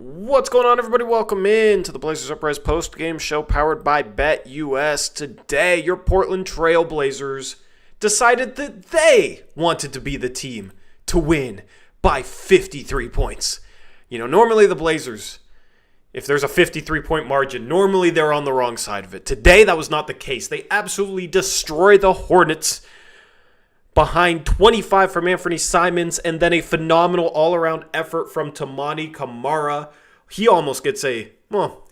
What's going on, everybody? Welcome in to the Blazers Uprise Postgame show powered by BetUS. Today, your Portland Trail Blazers decided that they wanted to be the team to win by 53 points. You know, normally the Blazers, if there's a 53-point margin, normally they're on the wrong side of it. Today, that was not the case. They absolutely destroyed the Hornets behind 25 from Anfernee Simons, and then a phenomenal all-around effort from Toumani Camara. He almost gets he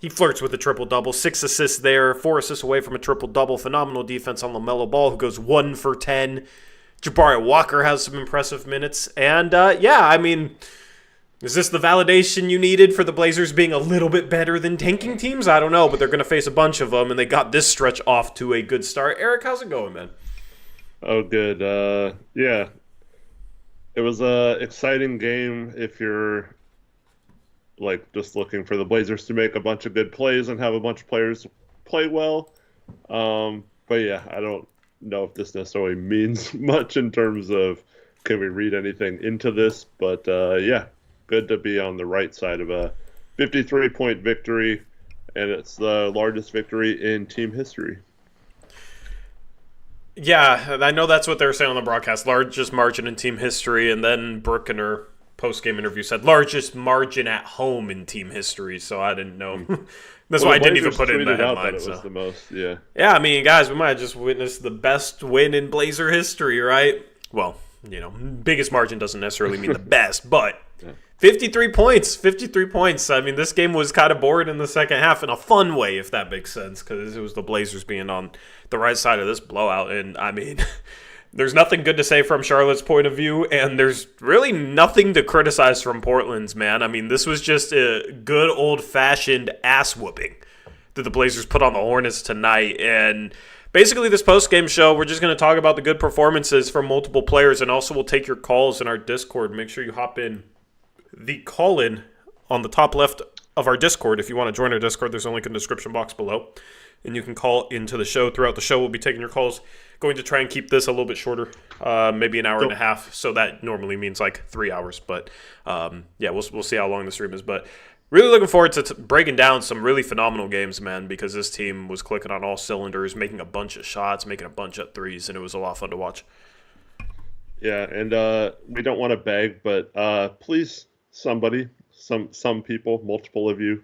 flirts with a triple-double. 6 assists there, 4 assists away from a triple-double. Phenomenal defense on LaMelo Ball, who goes 1 for 10. Jabari Walker has some impressive minutes. And, is this the validation you needed for the Blazers being a little bit better than tanking teams? I don't know, but they're going to face a bunch of them, and they got this stretch off to a good start. Eric, how's it going, man? Oh, good. Yeah. It was a exciting game if you're just looking for the Blazers to make a bunch of good plays and have a bunch of players play well. But yeah, I don't know if this necessarily means much in terms of can we read anything into this. But yeah, good to be on the right side of a 53-point victory, and it's the largest victory in team history. Yeah, I know that's what they were saying on the broadcast. Largest margin in team history, and then Brooke in her post-game interview said largest margin at home in team history, so I didn't know. That's why I didn't even put it in the headline. It was the most, yeah. Yeah, I mean, guys, we might have just witnessed the best win in Blazer history, right? Well, biggest margin doesn't necessarily mean the best, but 53 points. I mean, this game was kind of boring in the second half in a fun way, if that makes sense, because it was the Blazers being on the right side of this blowout. And, I mean, there's nothing good to say from Charlotte's point of view, and there's really nothing to criticize from Portland's, man. I mean, this was just a good old-fashioned ass-whooping that the Blazers put on the Hornets tonight. And basically, this post-game show, we're just going to talk about the good performances from multiple players, and also we'll take your calls in our Discord. Make sure you hop in the call-in on the top left of our Discord. If you want to join our Discord, there's a link in the description box below, and you can call into the show. Throughout the show, we'll be taking your calls. Going to try and keep this a little bit shorter, maybe an hour and a half, so that normally means like 3 hours. But yeah, we'll see how long the stream is. But really looking forward to breaking down some really phenomenal games, man, because this team was clicking on all cylinders, making a bunch of shots, making a bunch of threes, and it was a lot of fun to watch. Yeah, and we don't want to beg, but please, somebody, some people, multiple of you,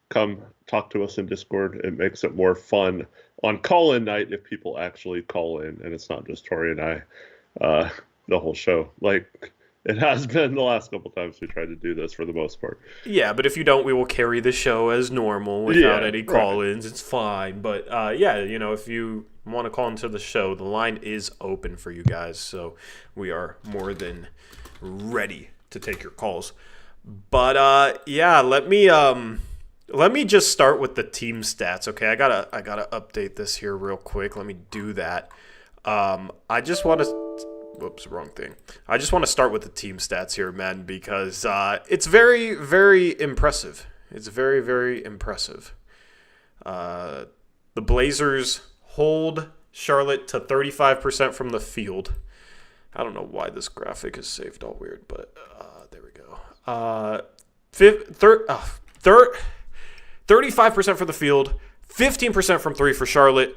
come talk to us in Discord. It makes it more fun on call-in night if people actually call in, and it's not just Tori and I the whole show. Like it has been the last couple times we tried to do this for the most part. Yeah, but if you don't, we will carry the show as normal without any call-ins. Right. It's fine. But yeah, if you want to call into the show, the line is open for you guys, so we are more than ready to take your calls. But yeah, let me just start with the team stats. Okay, I gotta update this here real quick. Let me do that. I just want to. Whoops, wrong thing. I just want to start with the team stats here, man, because it's very, very impressive. It's very, very impressive. The Blazers hold Charlotte to 35% from the field. I don't know why this graphic is saved all weird, but there we go. 35% from the field, 15% from 3 for Charlotte.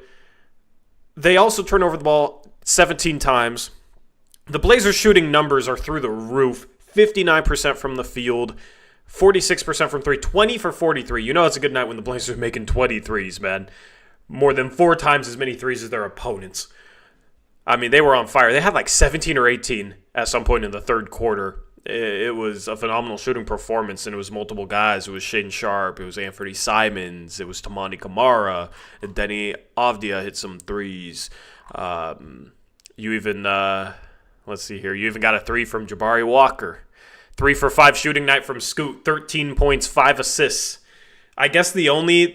They also turn over the ball 17 times. The Blazers' shooting numbers are through the roof. 59% from the field, 46% from 3, 20 for 43. You know it's a good night when the Blazers are making 23s, man. More than 4 times as many threes as their opponents. I mean, they were on fire. They had like 17 or 18 at some point in the third quarter. It was a phenomenal shooting performance, and it was multiple guys. It was Shaden Sharp. It was Anfernee Simons. It was Toumani Camara. And Deni Avdija hit some threes. You even, let's see here. You even got a 3 from Jabari Walker. 3 for 5 shooting night from Scoot. 13 points, 5 assists. I guess the only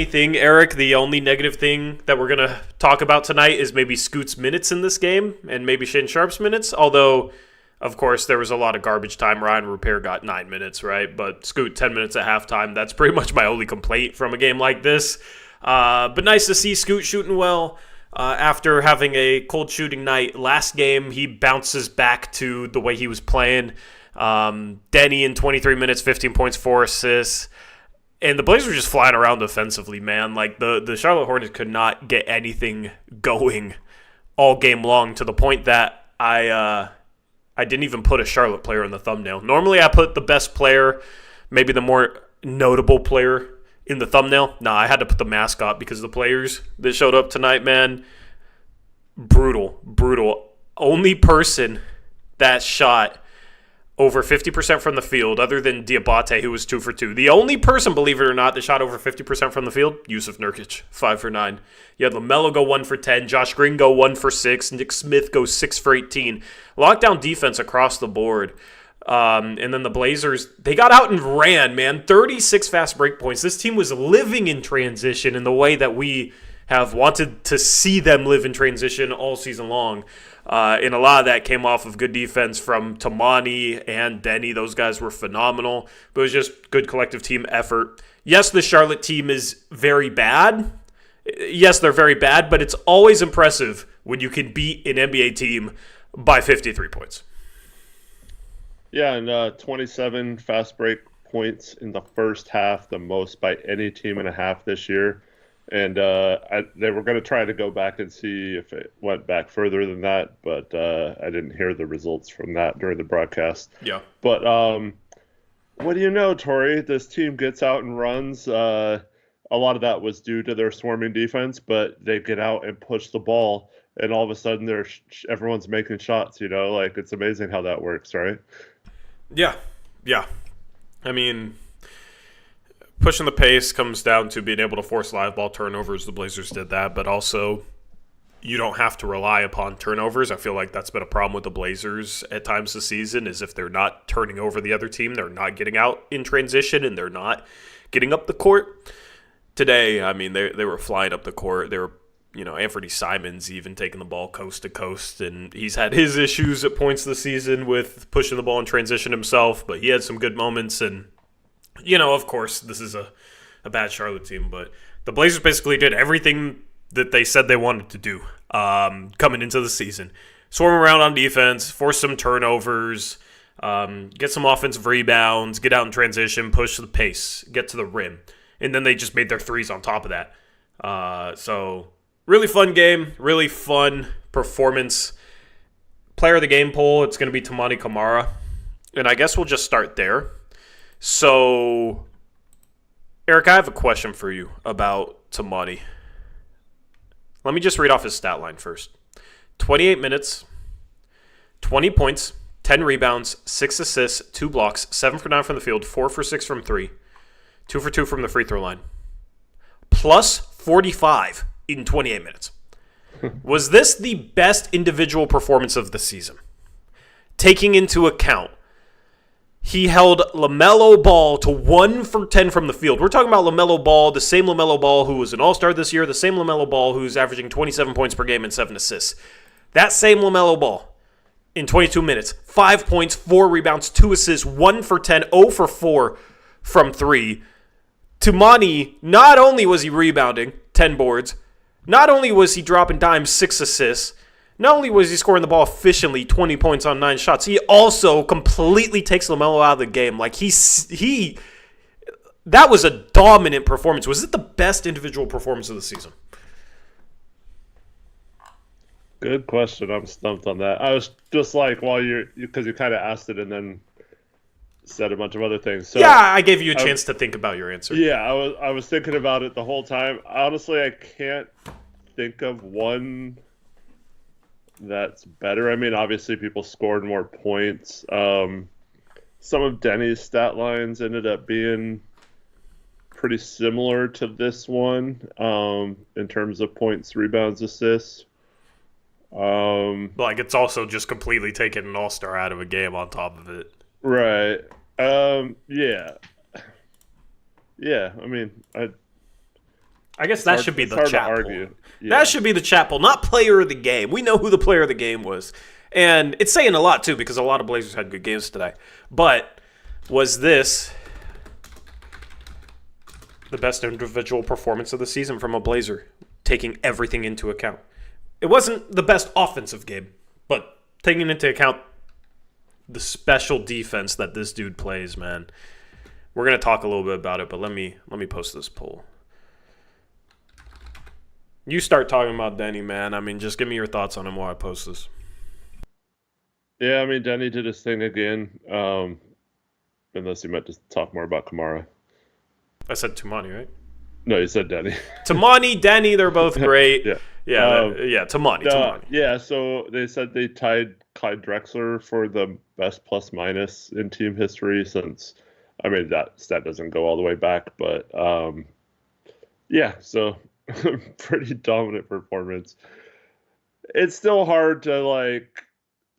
thing, Eric, the only negative thing that we're going to talk about tonight is maybe Scoot's minutes in this game and maybe Shaden Sharp's minutes, although of course, there was a lot of garbage time. Ryan Repair got 9 minutes, right? But Scoot, 10 minutes at halftime. That's pretty much my only complaint from a game like this. But nice to see Scoot shooting well. After having a cold shooting night last game, he bounces back to the way he was playing. Deni in 23 minutes, 15 points, 4 assists. And the Blazers were just flying around defensively, man. Like, the Charlotte Hornets could not get anything going all game long, to the point that I didn't even put a Charlotte player in the thumbnail. Normally I put the best player, maybe the more notable player, in the thumbnail. Nah, I had to put the mascot because the players that showed up tonight, man, brutal. Only person that shot over 50% from the field, other than Diabate, who was 2 for 2. The only person, believe it or not, that shot over 50% from the field, Yusuf Nurkic, 5 for 9. You had LaMelo go 1 for 10, Josh Green go 1 for 6, Nick Smith go 6 for 18. Lockdown defense across the board. And then the Blazers, they got out and ran, man. 36 fast break points. This team was living in transition in the way that we have wanted to see them live in transition all season long. And a lot of that came off of good defense from Toumani and Deni. Those guys were phenomenal. But it was just good collective team effort. Yes, the Charlotte team is very bad. Yes, they're very bad, but it's always impressive when you can beat an NBA team by 53 points. Yeah, and 27 fast break points in the first half, the most by any team in a half this year. And they were going to try to go back and see if it went back further than that, but I didn't hear the results from that during the broadcast. Yeah. But what do you know, Tori? This team gets out and runs. A lot of that was due to their swarming defense, but they get out and push the ball, and all of a sudden everyone's making shots, Like, it's amazing how that works, right? Yeah. I mean, pushing the pace comes down to being able to force live ball turnovers. The Blazers did that, but also you don't have to rely upon turnovers. I feel like that's been a problem with the Blazers at times this season, is if they're not turning over the other team, they're not getting out in transition, and they're not getting up the court. Today, I mean, they were flying up the court. They were, Anfernee Simons even taking the ball coast to coast, and he's had his issues at points this season with pushing the ball in transition himself, but he had some good moments. And, of course, this is a bad Charlotte team, but the Blazers basically did everything that they said they wanted to do coming into the season. Swarm around on defense, force some turnovers, get some offensive rebounds, get out in transition, push the pace, get to the rim. And then they just made their threes on top of that. So really fun game, really fun performance. Player of the game poll, it's going to be Toumani Camara. And I guess we'll just start there. So, Eric, I have a question for you about Toumani. Let me just read off his stat line first. 28 minutes, 20 points, 10 rebounds, 6 assists, 2 blocks, 7 for 9 from the field, 4 for 6 from 3, 2 for 2 from the free throw line. Plus 45 in 28 minutes. Was this the best individual performance of the season? Taking into account, he held LaMelo Ball to 1 for 10 from the field. We're talking about LaMelo Ball, the same LaMelo Ball who was an all-star this year, the same LaMelo Ball who's averaging 27 points per game and 7 assists. That same LaMelo Ball in 22 minutes, 5 points, 4 rebounds, 2 assists, 1 for 10, 0 for 4 from 3. Toumani, not only was he rebounding, 10 boards, not only was he dropping dimes, 6 assists, not only was he scoring the ball efficiently, 20 points on 9 shots, he also completely takes LaMelo out of the game. Like, that was a dominant performance. Was it the best individual performance of the season? Good question. I'm stumped on that. I was just like, because you kind of asked it and then said a bunch of other things. So yeah, I gave you a chance to think about your answer. Yeah, I was thinking about it the whole time. Honestly, I can't think of one that's better. I mean, obviously people scored more points. Some of Deni's stat lines ended up being pretty similar to this one in terms of points, rebounds, assists. Like, it's also just completely taking an all-star out of a game on top of it. Right. Yeah. I mean, I guess that should be the chat poll. Yeah. That should be the chat poll, not player of the game. We know who the player of the game was. And it's saying a lot, too, because a lot of Blazers had good games today. But was this the best individual performance of the season from a Blazer, taking everything into account? It wasn't the best offensive game, but taking into account the special defense that this dude plays, man. We're going to talk a little bit about it, but let me post this poll. You start talking about Deni, man. I mean, just give me your thoughts on him while I post this. Yeah, I mean, Deni did his thing again. Unless you meant to talk more about Camara. I said Toumani, right? No, you said Deni. Toumani, Deni, they're both great. Yeah. Toumani. Yeah, so they said they tied Clyde Drexler for the best plus-minus in team history since, I mean, that stat doesn't go all the way back, but yeah, so pretty dominant performance. It's still hard to, like,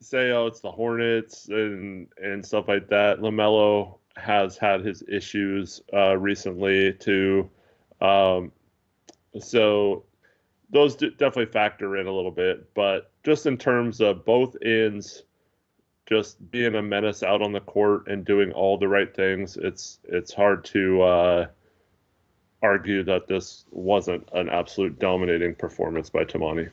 say, oh, it's the Hornets and stuff like that. LaMelo has had his issues recently too. So those definitely factor in a little bit, but just in terms of both ends, just being a menace out on the court and doing all the right things, it's hard to argue that this wasn't an absolute dominating performance by Toumani.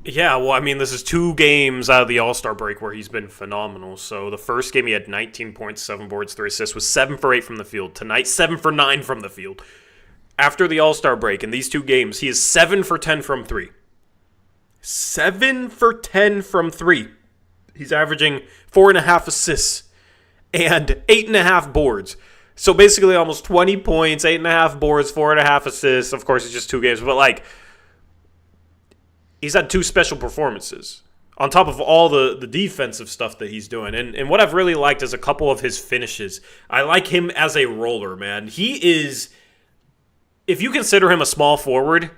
Yeah, well, I mean, this is 2 games out of the All-Star break where he's been phenomenal. So the first game he had 19 points, 7 boards, 3 assists, was 7 for 8 from the field. Tonight, 7 for 9 from the field. After the All-Star break, in these 2 games, he is 7 for 10 from 3. 7 for 10 from 3. He's averaging 4.5 assists and 8.5 boards. So basically almost 20 points, 8.5 boards, 4.5 assists. Of course, it's just 2 games, but like, he's had 2 special performances on top of all the defensive stuff that he's doing. And what I've really liked is a couple of his finishes. I like him as a roller, man. He is, if you consider him a small forward,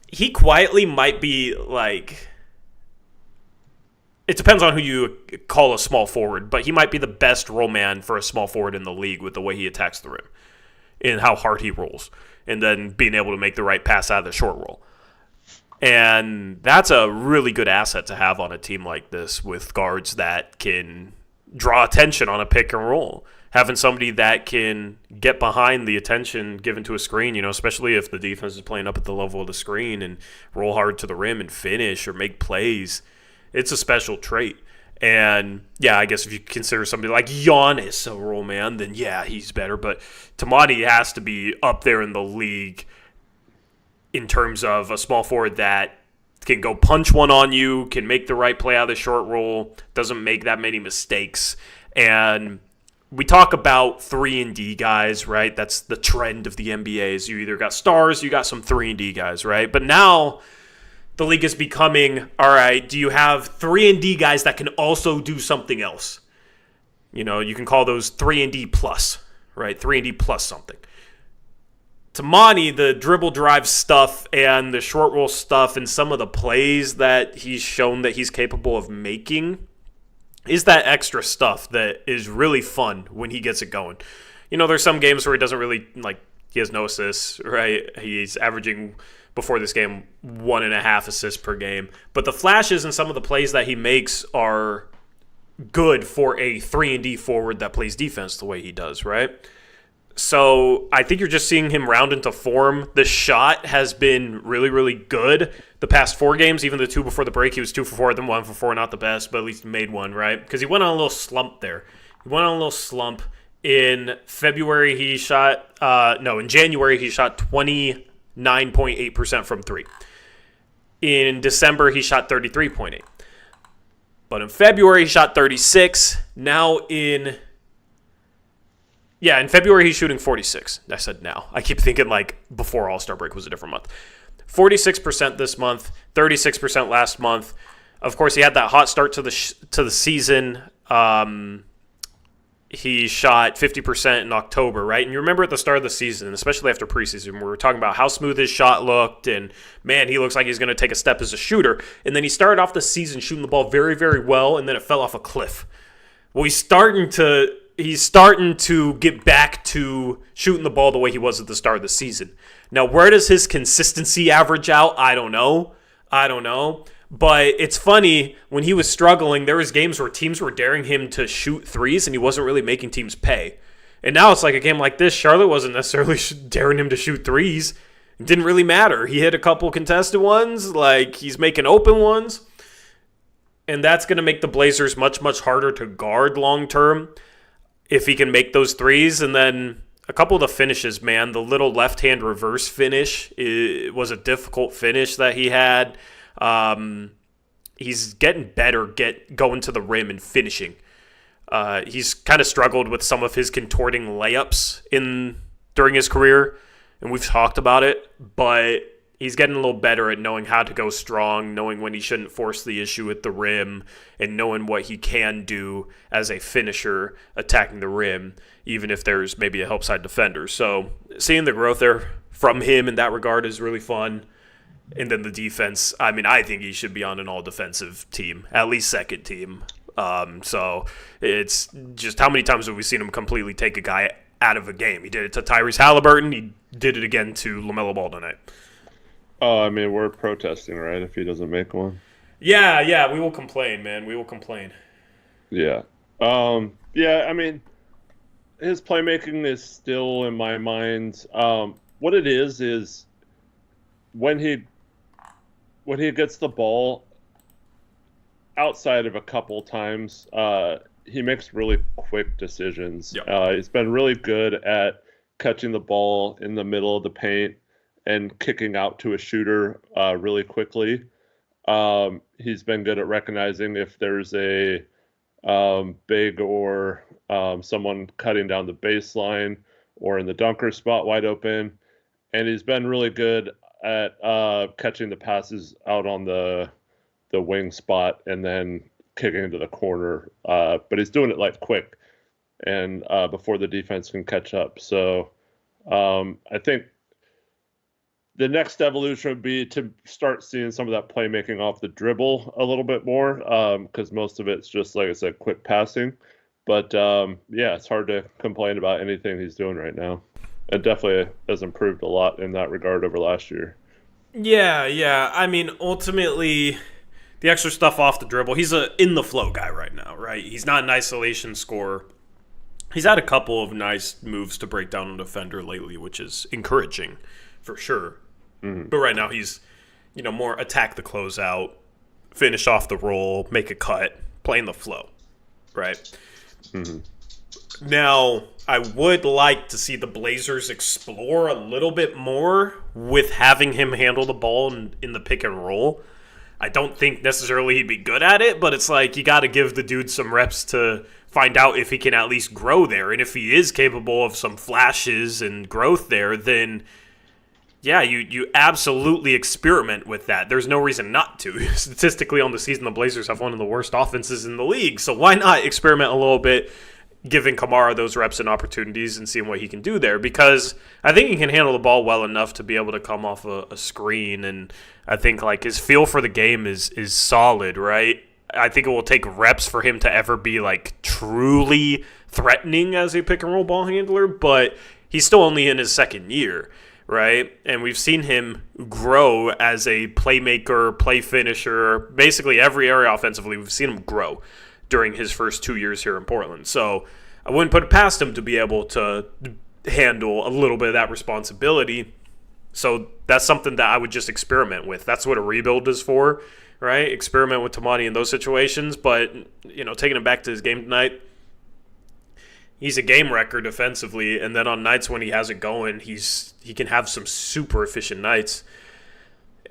he quietly might be like, it depends on who you call a small forward, but he might be the best roll man for a small forward in the league with the way he attacks the rim and how hard he rolls, and then being able to make the right pass out of the short roll. And that's a really good asset to have on a team like this with guards that can draw attention on a pick and roll. Having somebody that can get behind the attention given to a screen, especially if the defense is playing up at the level of the screen and roll hard to the rim and finish or make plays, it's a special trait. And, yeah, I guess if you consider somebody like Giannis a roll man, then, yeah, he's better. But Toumani has to be up there in the league in terms of a small forward that can go punch one on you, can make the right play out of the short roll, doesn't make that many mistakes. And we talk about 3-and-D guys, right? That's the trend of the NBA is you either got stars, you got some 3-and-D guys, right? But now the league is becoming, all right, do you have 3-and-D guys that can also do something else? You can call those 3-and-D plus, right? 3-and-D plus something. Toumani, the dribble drive stuff and the short roll stuff and some of the plays that he's shown that he's capable of making is that extra stuff that is really fun when he gets it going. There's some games where he doesn't really, he has no assists, right? He's averaging, before this game, 1.5 assists per game. But the flashes and some of the plays that he makes are good for a 3-and-D forward that plays defense the way he does, right? So I think you're just seeing him round into form. The shot has been really, really good. The past 4 games, even the 2 before the break, he was 2 for 4, then 1 for 4, not the best, but at least made one, right? Because he went on a little slump there. In February, he shot, in January, he shot 29.8% from 3. In December, he shot 33.8. But in February, he shot 36. Now in February, he's shooting 46. I said now. I keep thinking before All-Star break was a different month. 46% this month, 36% last month. Of course, he had that hot start to the season. He shot 50% in October, right? And you remember at the start of the season, especially after preseason, we were talking about how smooth his shot looked, and man, he looks like he's going to take a step as a shooter. And then he started off the season shooting the ball very, very well, and then it fell off a cliff. Well, he's starting to get back to shooting the ball the way he was at the start of the season. Now, where does his consistency average out? I don't know. But it's funny, when he was struggling, there was games where teams were daring him to shoot threes, and he wasn't really making teams pay. And now it's like a game like this, Charlotte wasn't necessarily daring him to shoot threes. It didn't really matter. He hit a couple contested ones, he's making open ones. And that's going to make the Blazers much, much harder to guard long term if he can make those threes. And then a couple of the finishes, man, the little left-hand reverse finish was a difficult finish that he had. He's getting better going to the rim and finishing. He's kind of struggled with some of his contorting layups during his career, and we've talked about it, but he's getting a little better at knowing how to go strong, knowing when he shouldn't force the issue at the rim, and knowing what he can do as a finisher attacking the rim, even if there's maybe a help side defender. So seeing the growth there from him in that regard is really fun. And then the defense, I mean, I think he should be on an all-defensive team, at least second team. So it's just how many times have we seen him completely take a guy out of a game? He did it to Tyrese Halliburton. He did it again to LaMelo Ball tonight. Oh, I mean, we're protesting, right, if he doesn't make one? Yeah, we will complain, man. We will complain. Yeah. Yeah, I mean, his playmaking is still in my mind. What it is when he gets the ball outside of a couple times, he makes really quick decisions. Yep. He's been really good at catching the ball in the middle of the paint and kicking out to a shooter really quickly. He's been good at recognizing if there's a big or someone cutting down the baseline or in the dunker spot wide open. And he's been really good at catching the passes out on the wing spot and then kicking into the corner. But he's doing it like quick and before the defense can catch up. So I think the next evolution would be to start seeing some of that playmaking off the dribble a little bit more, because most of it's just, like I said, quick passing. But, yeah, it's hard to complain about anything he's doing right now. It definitely has improved a lot in that regard over last year. Yeah. I mean, ultimately, the extra stuff off the dribble, he's a in-the-flow guy right now, right? He's not an isolation scorer. He's had a couple of nice moves to break down a defender lately, which is encouraging for sure. Mm-hmm. But right now he's, more attack the closeout, finish off the roll, make a cut, playing the flow, right? Mm-hmm. Now, I would like to see the Blazers explore a little bit more with having him handle the ball in the pick and roll. I don't think necessarily he'd be good at it, but it's like you got to give the dude some reps to find out if he can at least grow there. And if he is capable of some flashes and growth there, then yeah, you absolutely experiment with that. There's no reason not to. Statistically on the season, the Blazers have one of the worst offenses in the league. So why not experiment a little bit, giving Camara those reps and opportunities and seeing what he can do there? Because I think he can handle the ball well enough to be able to come off a screen. And I think like his feel for the game is solid, right? I think it will take reps for him to ever be like truly threatening as a pick and roll ball handler, but he's still only in his second year. Right? And we've seen him grow as a playmaker, play finisher, basically every area offensively. We've seen him grow during his first 2 years here in Portland. So I wouldn't put it past him to be able to handle a little bit of that responsibility. So that's something that I would just experiment with. That's what a rebuild is for, right? Experiment with Toumani in those situations. But, taking him back to his game tonight, he's a game wrecker defensively, and then on nights when he has it going, he can have some super efficient nights.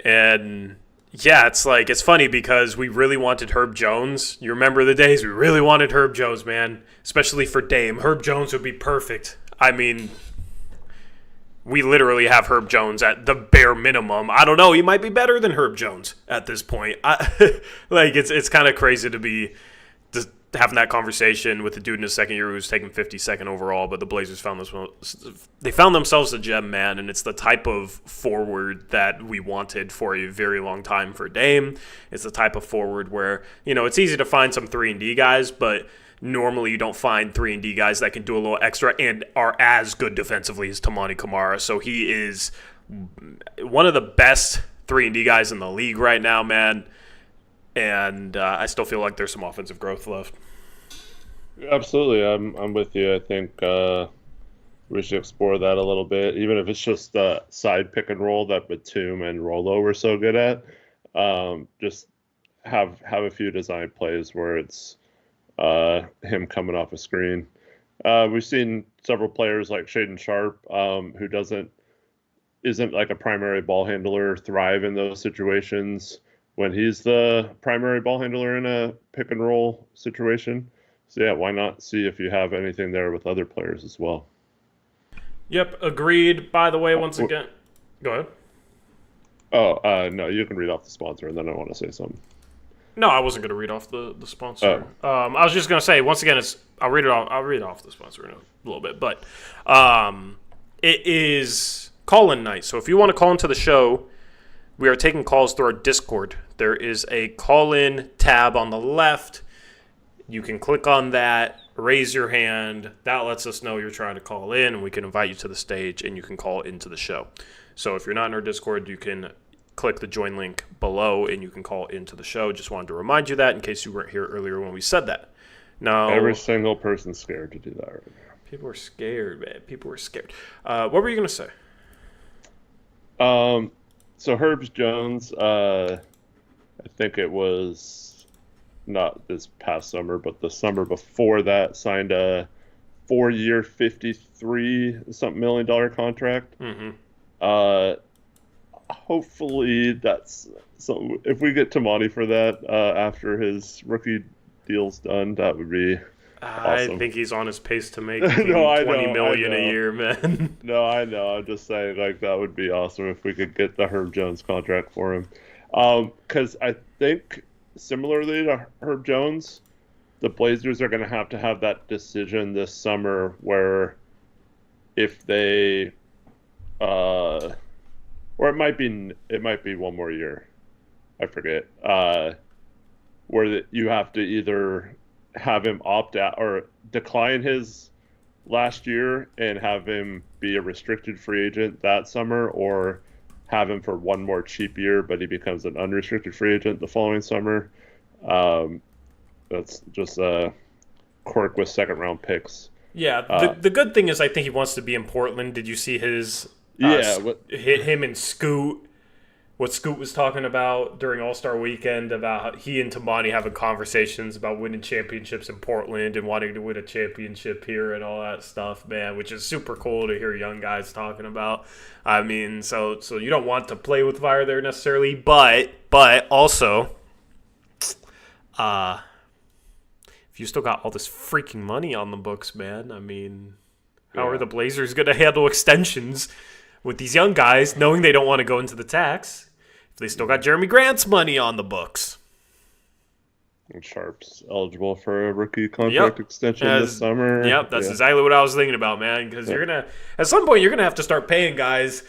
And yeah, it's funny because we really wanted Herb Jones. You remember the days we really wanted Herb Jones, man, especially for Dame. Herb Jones would be perfect. I mean, we literally have Herb Jones at the bare minimum. I don't know, he might be better than Herb Jones at this point. It's kind of crazy to be having that conversation with the dude in his second year who's taking 52nd overall, but the Blazers found themselves a gem, man, and it's the type of forward that we wanted for a very long time for Dame. It's the type of forward where, it's easy to find some 3-and-D guys, but normally you don't find 3-and-D guys that can do a little extra and are as good defensively as Toumani Camara. So he is one of the best 3-and-D guys in the league right now, man. And I still feel like there's some offensive growth left. Absolutely, I'm with you. I think we should explore that a little bit, even if it's just the side pick and roll that Batum and Rolo were so good at. Just have a few design plays where it's him coming off a screen. We've seen several players like Shaden Sharp, who isn't like a primary ball handler, thrive in those situations when he's the primary ball handler in a pick and roll situation. So yeah, why not see if you have anything there with other players as well? Yep, agreed. By the way, once again, go ahead. Oh, no, you can read off the sponsor, and then I want to say something. No, I wasn't going to read off the sponsor. I was just going to say, once again, I'll read off the sponsor in a little bit, but it is call-in night. So if you want to call into the show, we are taking calls through our Discord. There is a call-in tab on the left. You can click on that, raise your hand. That lets us know you're trying to call in, and we can invite you to the stage, and you can call into the show. So if you're not in our Discord, you can click the join link below, and you can call into the show. Just wanted to remind you that in case you weren't here earlier when we said that. Now, every single person's scared to do that right now. People are scared, man. People are scared. What were you going to say? So Herbs Jones, I think it was not this past summer, but the summer before that, signed a 4-year, $53-something million contract. Mm-hmm. Hopefully that's so. If we get Toumani for that after his rookie deal's done, that would be awesome. I think he's on his pace to make $20 million a year, man. No, I know. I'm just saying, like, that would be awesome if we could get the Herb Jones contract for him. Because I think similarly to Herb Jones, the Blazers are going to have that decision this summer where if they or it might be one more year. I forget. Where you have to either have him opt out or decline his last year and have him be a restricted free agent that summer, or have him for one more cheap year, but he becomes an unrestricted free agent the following summer. That's just a quirk with second round picks. Yeah, the good thing is I think he wants to be in Portland. Did you see his hit him and Scoot? What Scoot was talking about during All-Star Weekend about how he and Toumani having conversations about winning championships in Portland and wanting to win a championship here and all that stuff, man, which is super cool to hear young guys talking about. I mean, so you don't want to play with fire there necessarily, but also, if you still got all this freaking money on the books, man, I mean, how are the Blazers going to handle extensions with these young guys, knowing they don't want to go into the tax, if they still got Jeremy Grant's money on the books? And Sharp's eligible for a rookie contract extension this summer. Yep, that's exactly what I was thinking about, man, because you're going to, at some point, you're going to have to start paying guys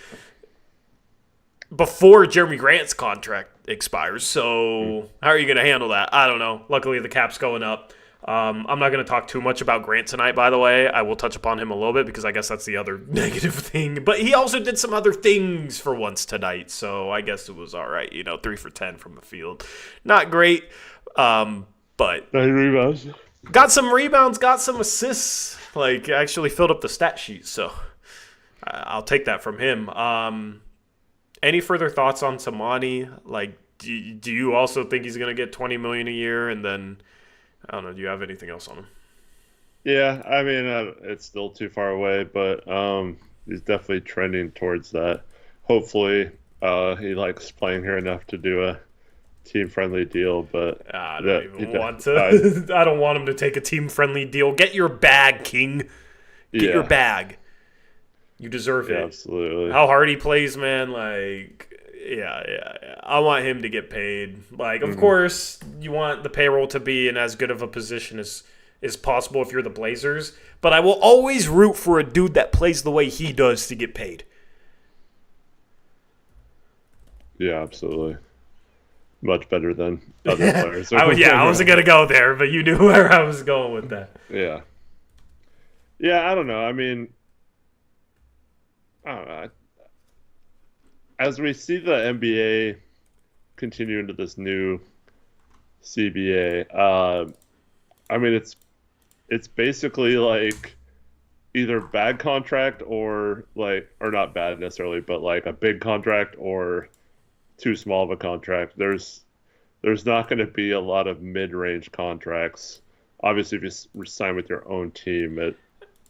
before Jeremy Grant's contract expires. So how are you going to handle that? I don't know. Luckily, the cap's going up. I'm not going to talk too much about Grant tonight, by the way. I will touch upon him a little bit because I guess that's the other negative thing. But he also did some other things for once tonight, so I guess it was all right. 3 for 10 from the field. Not great, but 9 rebounds. Got some rebounds, got some assists. Actually filled up the stat sheet, so I'll take that from him. Any further thoughts on Toumani? Do you also think he's going to get $20 million a year, and then I don't know. Do you have anything else on him? Yeah, I mean, it's still too far away, but he's definitely trending towards that. Hopefully, he likes playing here enough to do a team-friendly deal. But I don't even want to. I don't want him to take a team-friendly deal. Get your bag, King. Get your bag. You deserve it. Absolutely. How hard he plays, man. Yeah. I want him to get paid. Of course, you want the payroll to be in as good of a position as possible if you're the Blazers. But I will always root for a dude that plays the way he does to get paid. Yeah, absolutely. Much better than other players. I wasn't going to go there, but you knew where I was going with that. Yeah. Yeah, I don't know. I mean, I don't know. As we see the NBA continue into this new CBA, I mean, it's basically either bad contract or not bad necessarily, but a big contract or too small of a contract. There's there's not going to be a lot of mid-range contracts. Obviously, if you sign with your own team, it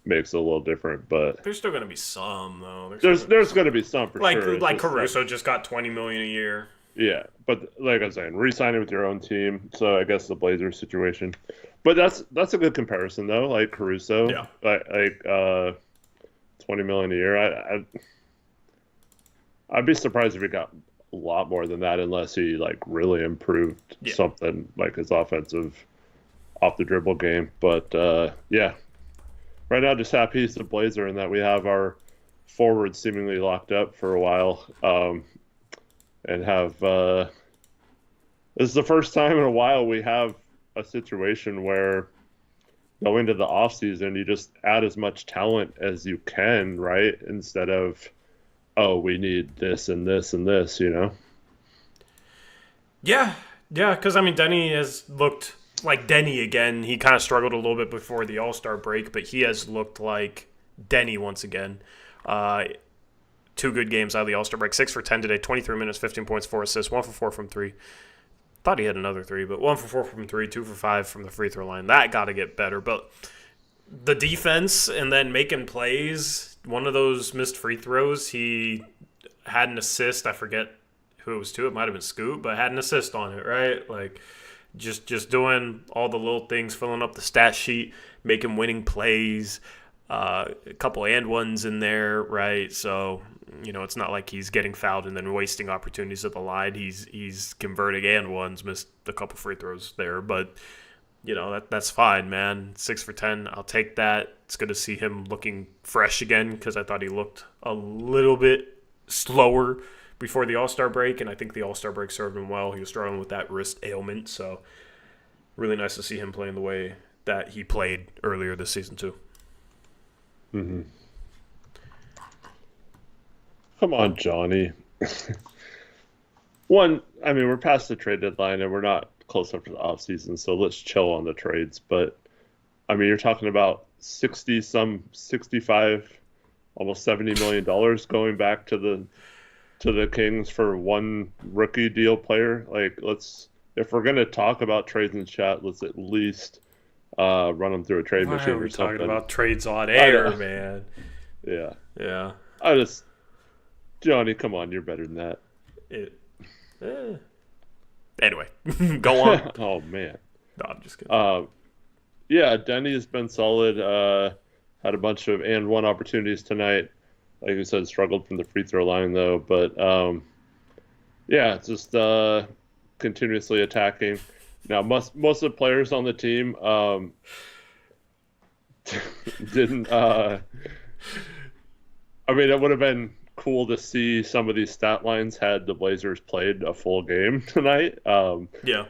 makes it a little different. But There's still going to be some, though. there's going to be some for sure. Like Caruso just got $20 million a year. Yeah, but like I was saying, re-signing with your own team. So I guess the Blazers situation. But that's a good comparison though. Like Caruso, Yeah. like $20 million a year. I'd be surprised if he got a lot more than that unless he like really improved something like his offensive off the dribble game. But yeah, right now just happy he's the Blazer and that we have our forward seemingly locked up for a while. And have this is the first time in a while we have a situation where going to the offseason, you just add as much talent as you can, right? Instead of, oh, we need this and this and this, you know? Yeah, because, I mean, Deni has looked like Deni again. He kind of struggled a little bit before the All-Star break, but he has looked like Deni once again. 2 good games out of the All-Star break. 6 for 10 today, 23 minutes, 15 points, 4 assists, 1 for 4 from 3. Thought he had another 3, but 1 for 4 from 3, 2 for 5 from the free throw line. That got to get better. But the defense and then making plays, one of those missed free throws, he had an assist. I forget who it was to. It might have been Scoot, but had an assist on it, right? Like just doing all the little things, filling up the stat sheet, making winning plays. A couple and ones in there, right? So, you know, it's not like he's getting fouled and then wasting opportunities at the line. He's converting and ones, missed a couple free throws there, but you know that's fine, man. 6 for 10, I'll take that. It's good to see him looking fresh again because I thought he looked a little bit slower before the All-Star break, and I think the All-Star break served him well. He was struggling with that wrist ailment, so really nice to see him playing the way that he played earlier this season too. Mm-hmm. Come on, Johnny. One, I mean, we're past the trade deadline and we're not close up to the offseason, so let's chill on the trades. But, I mean, you're talking about 65, almost $70 million going back to the Kings for one rookie deal player. Like, if we're going to talk about trades in chat, let's at least run them through a trade machine or something. Talking about trades on air, man. Yeah. Johnny, come on, you're better than that. Anyway, go on. Oh man. No, I'm just kidding. Yeah, Deni has been solid. Had a bunch of and one opportunities tonight. Like you said, struggled from the free throw line though. But yeah, just continuously attacking. Now, most of the players on the team didn't. I mean, it would have been cool to see some of these stat lines had the Blazers played a full game tonight. Yeah.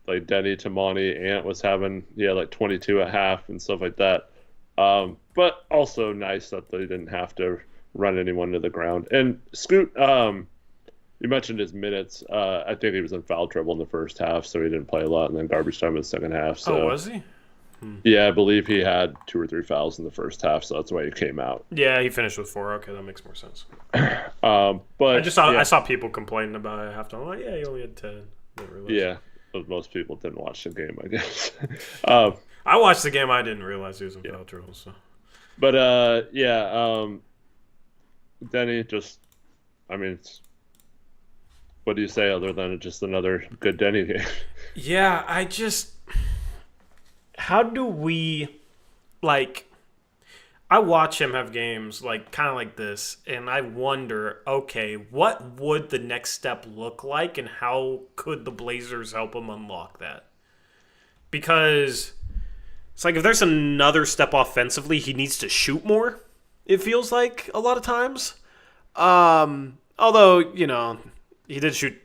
Like Deni, Toumani, Ant was having, like 22 at half and stuff like that. But also nice that they didn't have to run anyone to the ground. And Scoot, you mentioned his minutes. I think he was in foul trouble in the first half, so he didn't play a lot, and then garbage time in the second half. So. Oh, was he? Yeah, I believe he had 2 or 3 fouls in the first half, so that's why he came out. Yeah, he finished with 4. Okay, that makes more sense. But I saw people complaining about it halftime. I'm like, yeah, he only had 10. Yeah, but most people didn't watch the game, I guess. I watched the game. I didn't realize he was in foul trouble. So. But Deni just, I mean, what do you say other than just another good Deni game? Yeah, how do we, I watch him have games kind of like this, and I wonder, okay, what would the next step look like, and how could the Blazers help him unlock that? Because it's like if there's another step offensively, he needs to shoot more, it feels like a lot of times. Although, he did shoot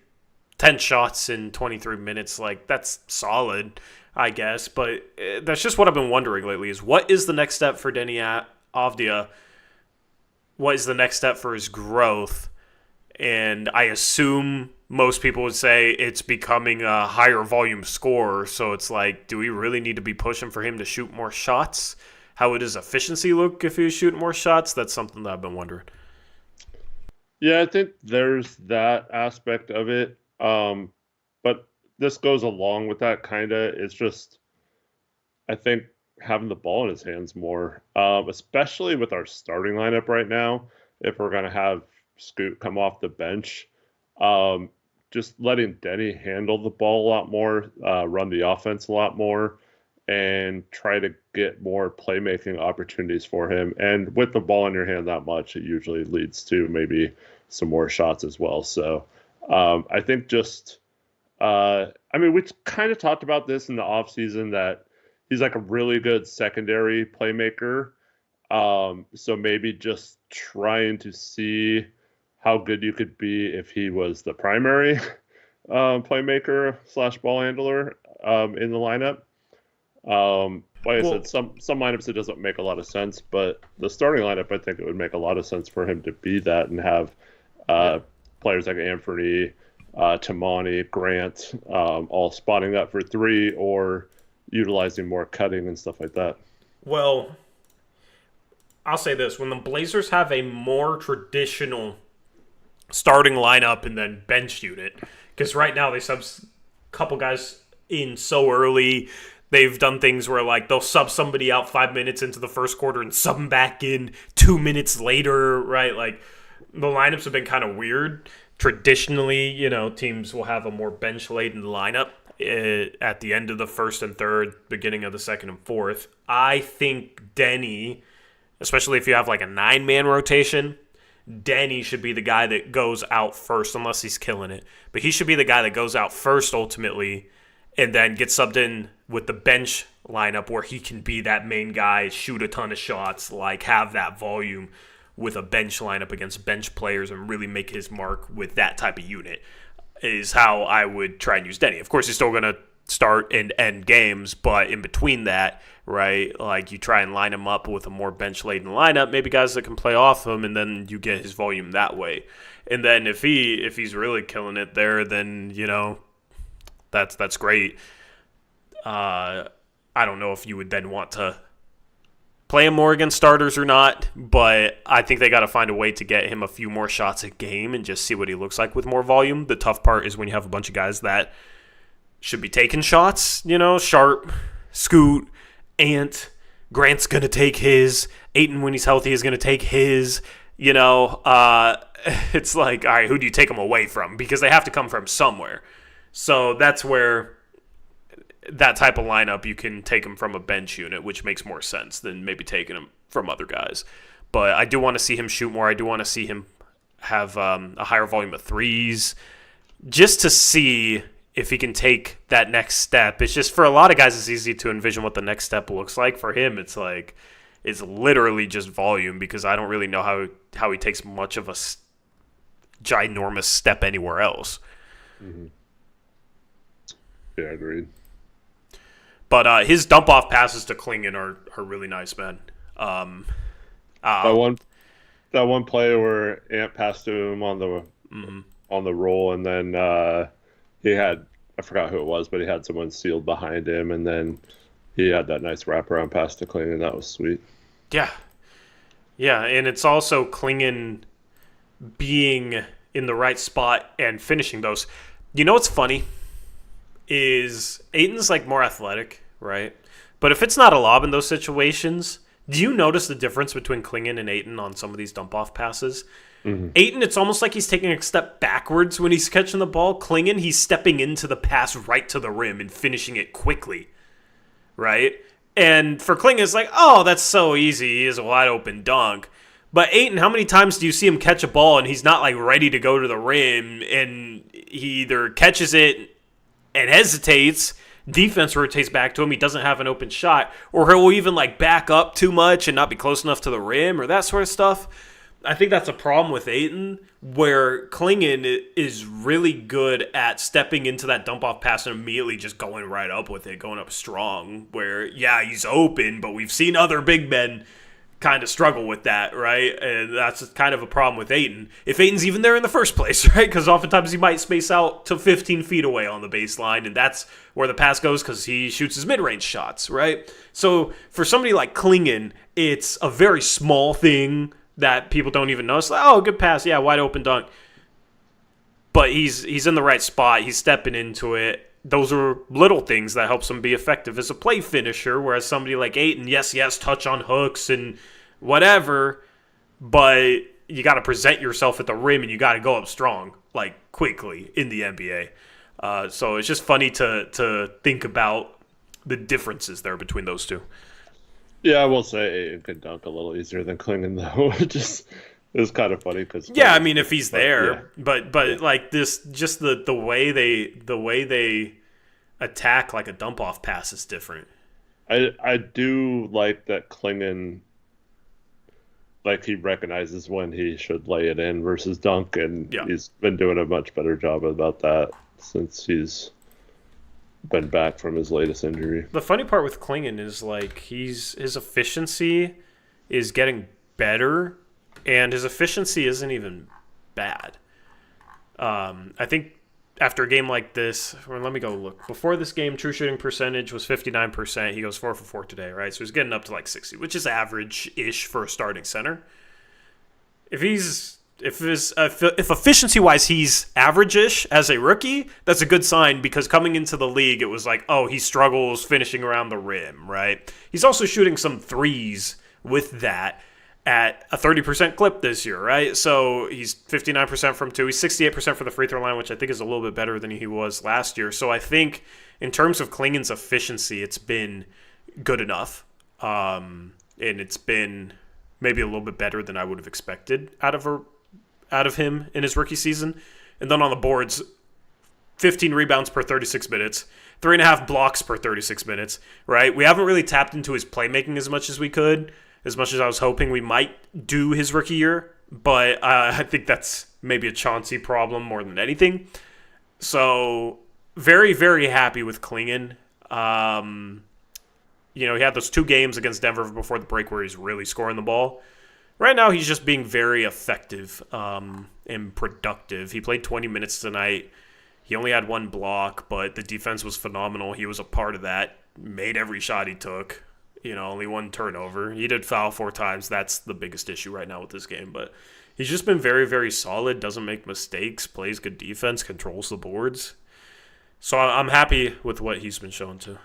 10 shots in 23 minutes. That's solid, I guess. But that's just what I've been wondering lately is what is the next step for Deni Avdija? What is the next step for his growth? And I assume most people would say it's becoming a higher volume scorer. So it's like, do we really need to be pushing for him to shoot more shots? How would his efficiency look if he was shooting more shots? That's something that I've been wondering. Yeah, I think there's that aspect of it. But this goes along with that kind of. It's just, I think, having the ball in his hands more, especially with our starting lineup right now. If we're going to have Scoot come off the bench, just letting Deni handle the ball a lot more, run the offense a lot more, and try to get more playmaking opportunities for him. And with the ball in your hand that much, it usually leads to maybe some more shots as well. So I think just, we kind of talked about this in the offseason that he's like a really good secondary playmaker. So maybe just trying to see how good you could be if he was the primary playmaker / ball handler in the lineup. Like I said, some lineups it doesn't make a lot of sense, but the starting lineup, I think it would make a lot of sense for him to be that and have players like Anfernee, Toumani, Grant, all spotting up for three or utilizing more cutting and stuff like that. Well, I'll say this. When the Blazers have a more traditional starting lineup and then bench unit, because right now they sub a couple guys in so early. They've done things where, like, they'll sub somebody out 5 minutes into the first quarter and sub them back in 2 minutes later, right? Like, the lineups have been kind of weird. Traditionally, teams will have a more bench-laden lineup at the end of the first and third, beginning of the second and fourth. I think Deni, especially if you have, like, a 9-man rotation, Deni should be the guy that goes out first, unless he's killing it. But he should be the guy that goes out first, ultimately, and then get subbed in with the bench lineup where he can be that main guy, shoot a ton of shots, like have that volume with a bench lineup against bench players and really make his mark with that type of unit is how I would try and use Deni. Of course, he's still going to start and end games, but in between that, right, like you try and line him up with a more bench-laden lineup, maybe guys that can play off him, and then you get his volume that way. And then if he's really killing it there, then, that's great. I don't know if you would then want to play him more against starters or not, but I think they got to find a way to get him a few more shots a game and just see what he looks like with more volume. The tough part is when you have a bunch of guys that should be taking shots, Sharp, Scoot, Ant, Grant's going to take his, Ayton when he's healthy is going to take his, it's like, all right, who do you take them away from? Because they have to come from somewhere. So that's where that type of lineup, you can take him from a bench unit, which makes more sense than maybe taking him from other guys. But I do want to see him shoot more. I do want to see him have a higher volume of threes just to see if he can take that next step. It's just for a lot of guys, it's easy to envision what the next step looks like. For him, it's literally just volume because I don't really know how he takes much of a ginormous step anywhere else. Mm-hmm. Yeah, agreed. But his dump-off passes to Clingan are really nice, man. That one play where Ant passed to him on the roll, and then he had, I forgot who it was, but he had someone sealed behind him, and then he had that nice wraparound pass to Clingan. That was sweet. Yeah. Yeah, and it's also Clingan being in the right spot and finishing those. You know what's funny? Is Ayton's like more athletic, right? But if it's not a lob in those situations, do you notice the difference between Clingan and Ayton on some of these dump-off passes? Mm-hmm. Ayton, it's almost like he's taking a step backwards when he's catching the ball. Clingan, he's stepping into the pass right to the rim and finishing it quickly, right? And for Clingan, it's like, oh, that's so easy. He is a wide-open dunk. But Ayton, how many times do you see him catch a ball and he's not like ready to go to the rim, and he either catches it and hesitates, defense rotates back to him, he doesn't have an open shot, or he'll even like back up too much and not be close enough to the rim or that sort of stuff. I think that's a problem with Ayton, where Clingan is really good at stepping into that dump-off pass and immediately just going right up with it, going up strong, where, yeah, he's open, but we've seen other big men kind of struggle with that, right? And that's kind of a problem with Ayton. If Ayton's even there in the first place, right? Because oftentimes he might space out to 15 feet away on the baseline, and that's where the pass goes because he shoots his mid-range shots, right? So for somebody like Clingan, it's a very small thing that people don't even notice. Like, oh, good pass, yeah, wide open dunk. But he's in the right spot. He's stepping into it. those are little things that helps him be effective as a play finisher, whereas somebody like Ayton, yes, touch on hooks and whatever, but you got to present yourself at the rim and you got to go up strong, like, quickly in the NBA. So it's just funny to think about the differences there between those two. Yeah, I will say Ayton could dunk a little easier than Clingan, though. It was kind of funny because I mean, if he's there, but like this, just the way they attack like a dump off pass is different. I do like that Clingan, like, he recognizes when he should lay it in versus dunk, and he's been doing a much better job about that since he's been back from his latest injury. The funny part with Clingan is, like, his efficiency is getting better, and his efficiency isn't even bad. I think after a game like this, let me go look. Before this game, true shooting percentage was 59%. He goes 4 for 4 today, right? So he's getting up to like 60, which is average-ish for a starting center. If efficiency-wise he's average-ish as a rookie, that's a good sign, because coming into the league, it was like, oh, he struggles finishing around the rim, right? He's also shooting some threes with that at a 30% clip this year, right? So he's 59% from 2. He's 68% for the free throw line, which I think is a little bit better than he was last year. So I think in terms of Clingan's efficiency, it's been good enough. And it's been maybe a little bit better than I would have expected out of him in his rookie season. And then on the boards, 15 rebounds per 36 minutes, 3.5 blocks per 36 minutes, right? We haven't really tapped into his playmaking as much as we could, as much as I was hoping we might do his rookie year. But I think that's maybe a Chauncey problem more than anything. So very, very happy with Clingan. He had those 2 games against Denver before the break where he's really scoring the ball. Right now, he's just being very effective and productive. He played 20 minutes tonight. He only had 1 block, but the defense was phenomenal. He was a part of that. Made every shot he took. Only 1 turnover. He did foul 4 times. That's the biggest issue right now with this game. But he's just been very, very solid. Doesn't make mistakes. Plays good defense. Controls the boards. So I'm happy with what he's been showing too.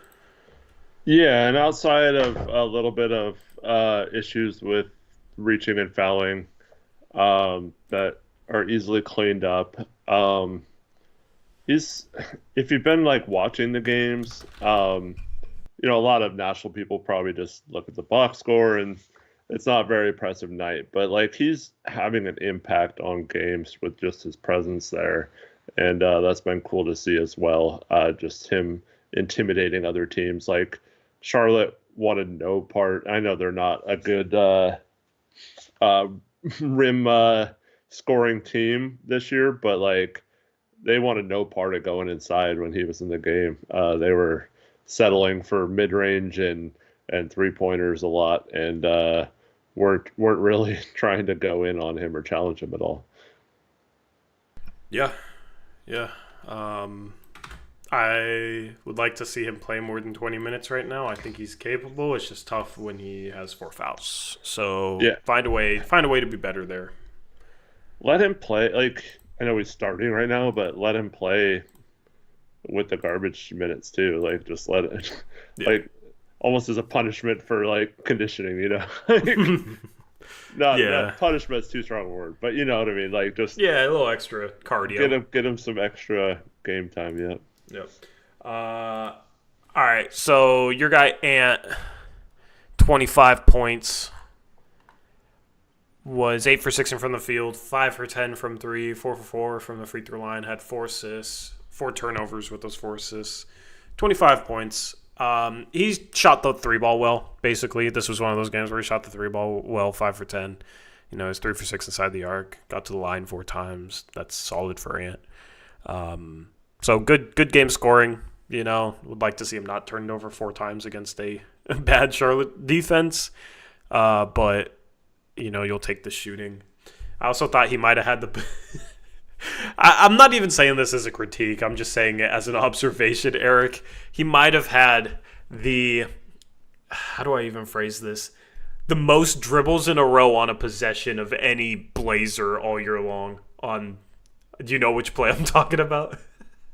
Yeah, and outside of a little bit of issues with reaching and fouling that are easily cleaned up, if you've been like watching the games, a lot of national people probably just look at the box score and it's not a very impressive night, but like he's having an impact on games with just his presence there, and that's been cool to see as well. Just him intimidating other teams. Like Charlotte wanted no part. I know they're not a good rim scoring team this year, but like they wanted no part of going inside when he was in the game. They were settling for mid-range and 3-pointers a lot, and weren't really trying to go in on him or challenge him at all. Yeah. I would like to see him play more than 20 minutes right now. I think he's capable. It's just tough when he has 4 fouls. So find a way to be better there. Let him play. Like, I know he's starting right now, but let him play with the garbage minutes too. Like, just let it, like, almost as a punishment for like conditioning, Not punishment's too strong a word, but you know what I mean. Like, just a little extra cardio. Get him some extra game time. Yep. All right. So your guy Ant, 25 points, was 8 for 6 from the field, 5 for 10 from 3, 4 for 4 from the free throw line. Had 4 assists, 4 turnovers with those 4 assists, 25 points. He shot the 3-ball well. Basically, this was one of those games where he shot the 3-ball well, 5 for 10. He's 3 for 6 inside the arc. Got to the line 4 times. That's solid for Ant. So good game scoring. Would like to see him not turned over 4 times against a bad Charlotte defense. But you'll take the shooting. I also thought he might have had the. I'm not even saying this as a critique. I'm just saying it as an observation, Eric. He might have had the. How do I even phrase this? The most dribbles in a row on a possession of any Blazer all year long. Do you know which play I'm talking about?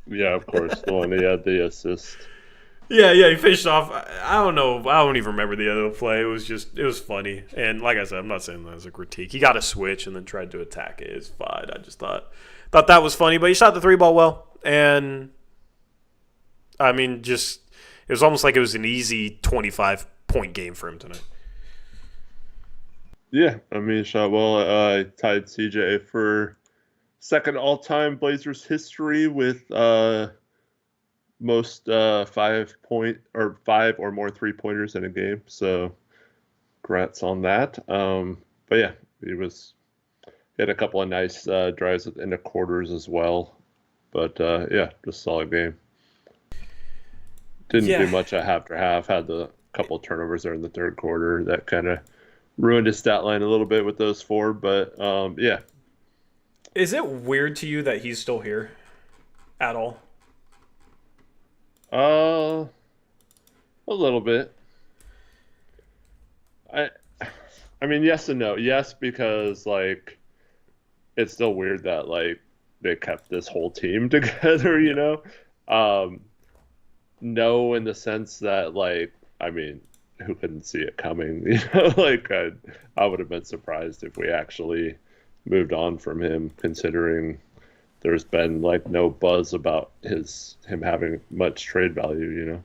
Yeah, of course, the one he had the assist. Yeah, he finished off. I don't know. I don't even remember the end of the play. It was funny. And like I said, I'm not saying that as a critique. He got a switch and then tried to attack it. It's fine. I just thought that was funny. But he shot the three ball well. And, I mean, just, it was almost like it was an easy 25-point game for him tonight. Yeah, I mean, shot well. Tied CJ for second all-time Blazers history with most 5 or more 3-pointers in a game. So, congrats on that. But yeah, he had a couple of nice drives in the quarters as well. But yeah, just solid game. Didn't do much at half. Had the couple of turnovers there in the third quarter that kind of ruined his stat line a little bit with those four. But yeah. Is it weird to you that he's still here at all? A little bit. I mean, yes and no. Yes, because like it's still weird that like they kept this whole team together, you know. No, in the sense that like, I mean, who couldn't see it coming? You know, like I would have been surprised if we actually moved on from him, considering there's been like no buzz about him having much trade value, you know.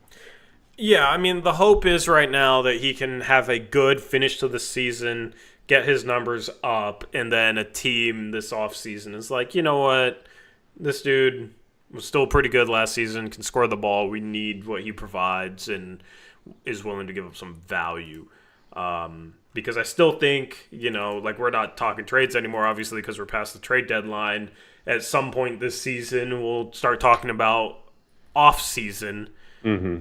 Yeah, I mean, the hope is right now that he can have a good finish to the season, get his numbers up, and then a team this offseason is like, you know what, this dude was still pretty good last season, can score the ball, we need what he provides, and is willing to give up some value. Because I still think, you know, like we're not talking trades anymore, obviously, because we're past the trade deadline. At some point this season, we'll start talking about off-season. Mm-hmm.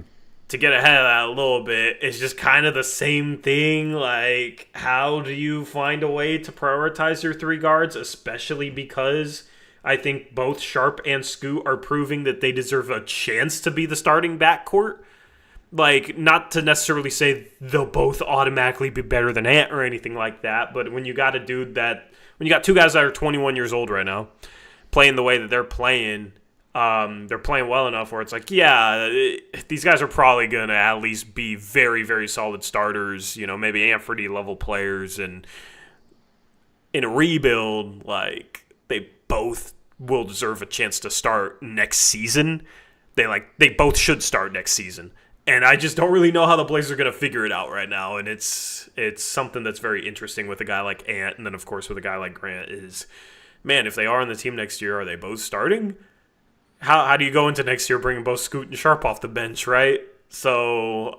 To get ahead of that a little bit, it's just kind of the same thing. Like, how do you find a way to prioritize your three guards, especially because I think both Sharp and Scoot are proving that they deserve a chance to be the starting backcourt. Like, not to necessarily say they'll both automatically be better than Ant or anything like that, but when you got when you got two guys that are 21 years old right now, playing the way that they're playing well enough where it's like, yeah, these guys are probably going to at least be very, very solid starters, you know, maybe Anfernee level players, and in a rebuild, like, they both will deserve a chance to start next season. They both should start next season. And I just don't really know how the Blazers are going to figure it out right now. And it's something that's very interesting with a guy like Ant, and then, of course, with a guy like Grant is, man, if they are on the team next year, are they both starting? How do you go into next year bringing both Scoot and Sharp off the bench, right? So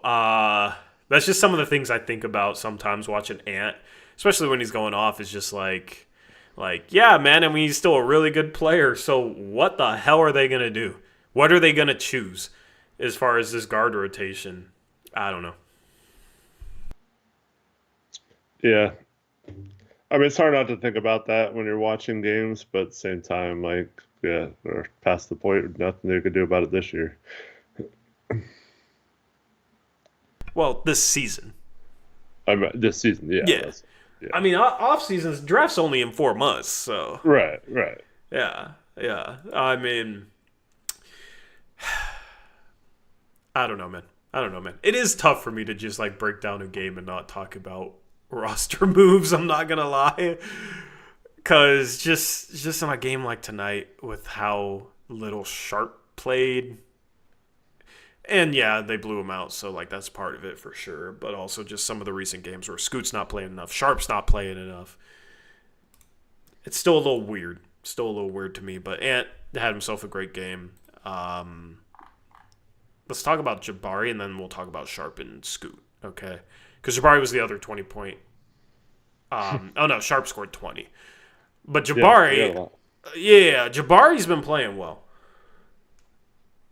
that's just some of the things I think about sometimes watching Ant, especially when he's going off, is just like, yeah, man, I mean, he's still a really good player. So what the hell are they going to do? What are they going to choose as far as this guard rotation? I don't know. Yeah. I mean, it's hard not to think about that when you're watching games, but at the same time, like, yeah, they're past the point. Nothing they could do about it this year. Well, this season. This season, yeah. Yeah. I mean, off seasons, draft's only in 4 months, so. Right. Yeah. I mean, I don't know, man. It is tough for me to just like break down a game and not talk about roster moves. I'm not gonna lie, because just in a game like tonight with how little Sharp played, and yeah, they blew him out, so like that's part of it for sure. But also just some of the recent games where Scoot's not playing enough, Sharp's not playing enough. It's still a little weird. To me. But Ant had himself a great game. Let's talk about Jabari, and then we'll talk about Sharp and Scoot, okay? Because Jabari was the other 20-point. Oh, no, Sharp scored 20. But Jabari, Jabari's been playing well.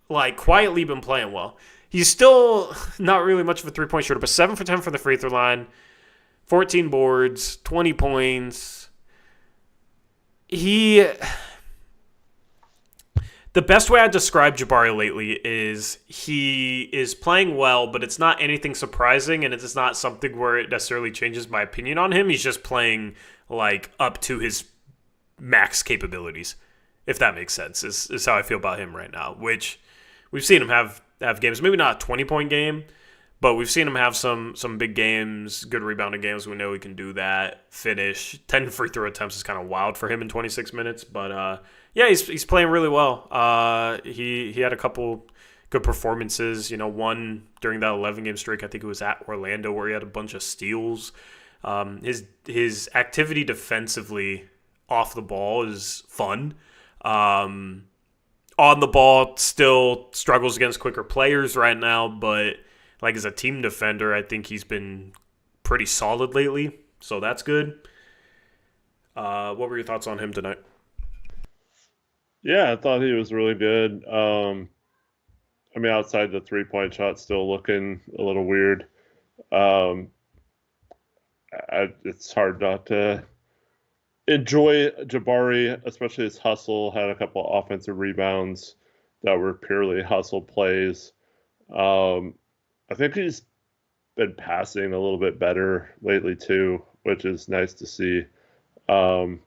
Like, quietly been playing well. He's still not really much of a three-point shooter, but 7 for 10 from the free throw line, 14 boards, 20 points. The best way I describe Jabari lately is he is playing well, but it's not anything surprising, and it's not something where it necessarily changes my opinion on him. He's just playing like up to his max capabilities. if that makes sense, is how I feel about him right now, which we've seen him have games, maybe not a 20-point game, but we've seen him have some big games, good rebounding games. We know he can do that. Finish 10 free throw attempts is kind of wild for him in 26 minutes, but yeah, he's playing really well. He had a couple good performances. One during that 11-game streak. I think it was at Orlando where he had a bunch of steals. His activity defensively off the ball is fun. On the ball, still struggles against quicker players right now, but like as a team defender, I think he's been pretty solid lately, so that's good. What were your thoughts on him tonight? Yeah, I thought he was really good. Outside the 3-point shot, still looking a little weird. It's hard not to enjoy Jabari, especially his hustle. Had a couple of offensive rebounds that were purely hustle plays. I think he's been passing a little bit better lately too, which is nice to see. Had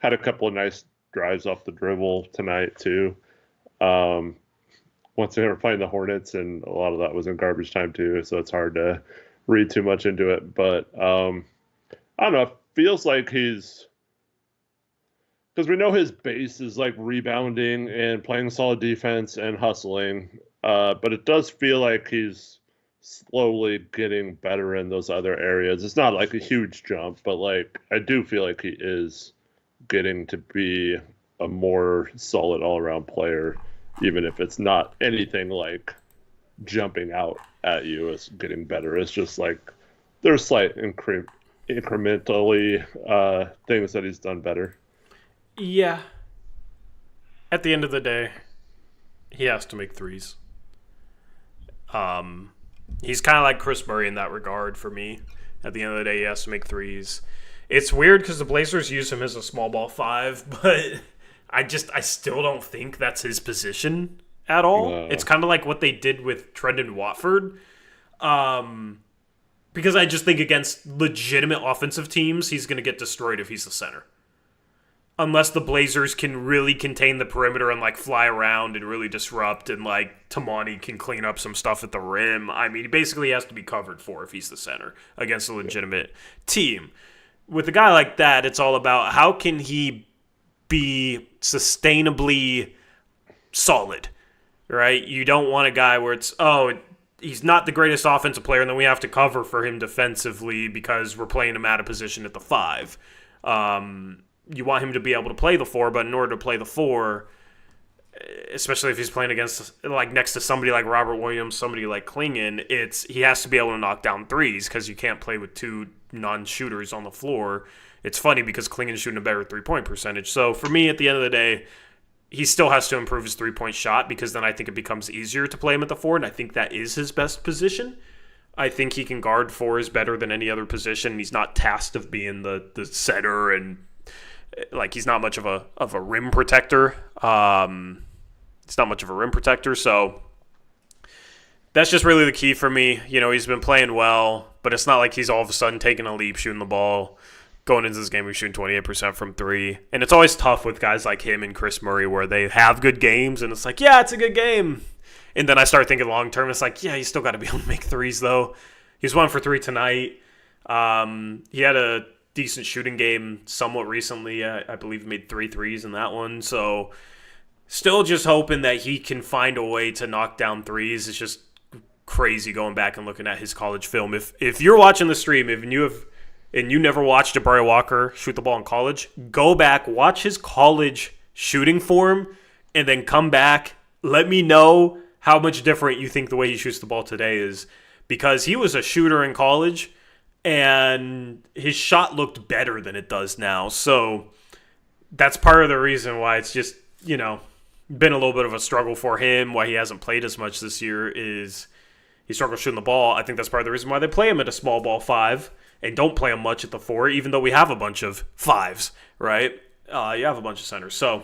a couple of nice drives off the dribble tonight too. Once they were playing the Hornets, and a lot of that was in garbage time too, so it's hard to read too much into it. But I don't know. It feels like because we know his base is like rebounding and playing solid defense and hustling. But it does feel like he's slowly getting better in those other areas. It's not like a huge jump, but like I do feel like he is getting to be a more solid all-around player, even if it's not anything like jumping out at you. It's getting better. It's just like there's slight incrementally things that he's done better. Yeah. At the end of the day, he has to make threes. He's kind of like Chris Murray in that regard for me. At the end of the day, he has to make threes. It's weird because the Blazers use him as a small ball 5, but I still don't think that's his position at all. No. It's kind of like what they did with Trendon Watford. Because I just think against legitimate offensive teams, he's going to get destroyed if he's the center. Unless the Blazers can really contain the perimeter and like fly around and really disrupt, and like Toumani can clean up some stuff at the rim. I mean, he basically has to be covered for if he's the center against a legitimate team. With a guy like that, it's all about how can he be sustainably solid, right? You don't want a guy where it's, he's not the greatest offensive player, and then we have to cover for him defensively because we're playing him out of position at the 5. You want him to be able to play the 4, but in order to play the 4, especially if he's playing against, like, next to somebody like Robert Williams, somebody like Clingan, he has to be able to knock down threes because you can't play with 2 non-shooters on the floor. It's funny because Clingan's shooting a better 3-point percentage. So for me, at the end of the day, he still has to improve his 3-point shot, because then I think it becomes easier to play him at the 4, and I think that is his best position. I think he can guard 4s better than any other position. He's not tasked of being the setter, and like he's not much of a rim protector. He's not much of a rim protector, so that's just really the key for me. He's been playing well, but it's not like he's all of a sudden taking a leap shooting the ball. Going into this game, he's shooting 28% from 3. And it's always tough with guys like him and Chris Murray where they have good games, and it's like, yeah, it's a good game. And then I start thinking long term, it's like, yeah, you still got to be able to make threes, though. He's 1 for 3 tonight. He had a decent shooting game somewhat recently. I believe he made 3 threes in that one. So still just hoping that he can find a way to knock down threes. It's just crazy going back and looking at his college film. If you're watching the stream, and you never watched Jabari Walker shoot the ball in college, go back, watch his college shooting form, and then come back. Let me know how much different you think the way he shoots the ball today is, because he was a shooter in college, and his shot looked better than it does now. So that's part of the reason why it's just, been a little bit of a struggle for him, why he hasn't played as much this year is he struggles shooting the ball. I think that's part of the reason why they play him at a small ball 5 and don't play him much at the 4, even though we have a bunch of 5s, right? You have a bunch of centers. So,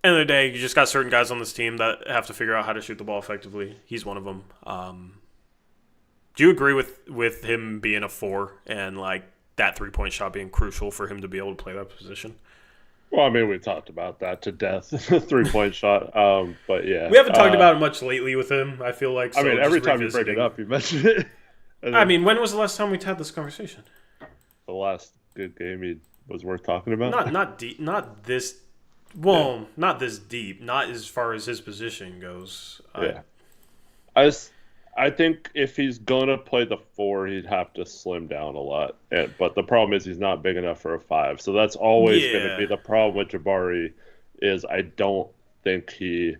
end of the day, you just got certain guys on this team that have to figure out how to shoot the ball effectively. He's one of them. Do you agree with him being a 4 and like that 3-point shot being crucial for him to be able to play that position? Well, I mean, we talked about that to death, 3-point shot. But yeah, We haven't talked about it much lately with him, I feel like. I So mean, just every time you bring it revisiting. up, you mention it. And I then mean, when was the last time we had this conversation? the last good game he was worth talking about. Not deep, not this. Yeah, Well, not this deep. Not as far as his position goes. yeah. I just, I think if he's gonna play the four, he'd have to slim down a lot. But the problem is he's not big enough for a five. So that's always going to Yeah, be the problem with Jabari. Is I don't think he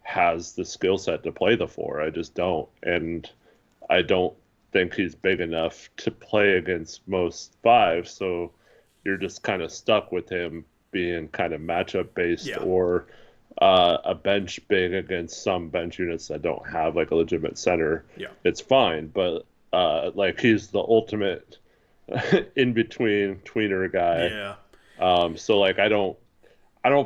has the skill set to play the four. I just don't, and I don't think he's big enough to play against most fives. So you're just kind of stuck with him being kind of matchup based yeah, or a bench big against some bench units that don't have like a legitimate center. yeah, It's fine, but like he's the ultimate in between tweener guy. yeah, So like I don't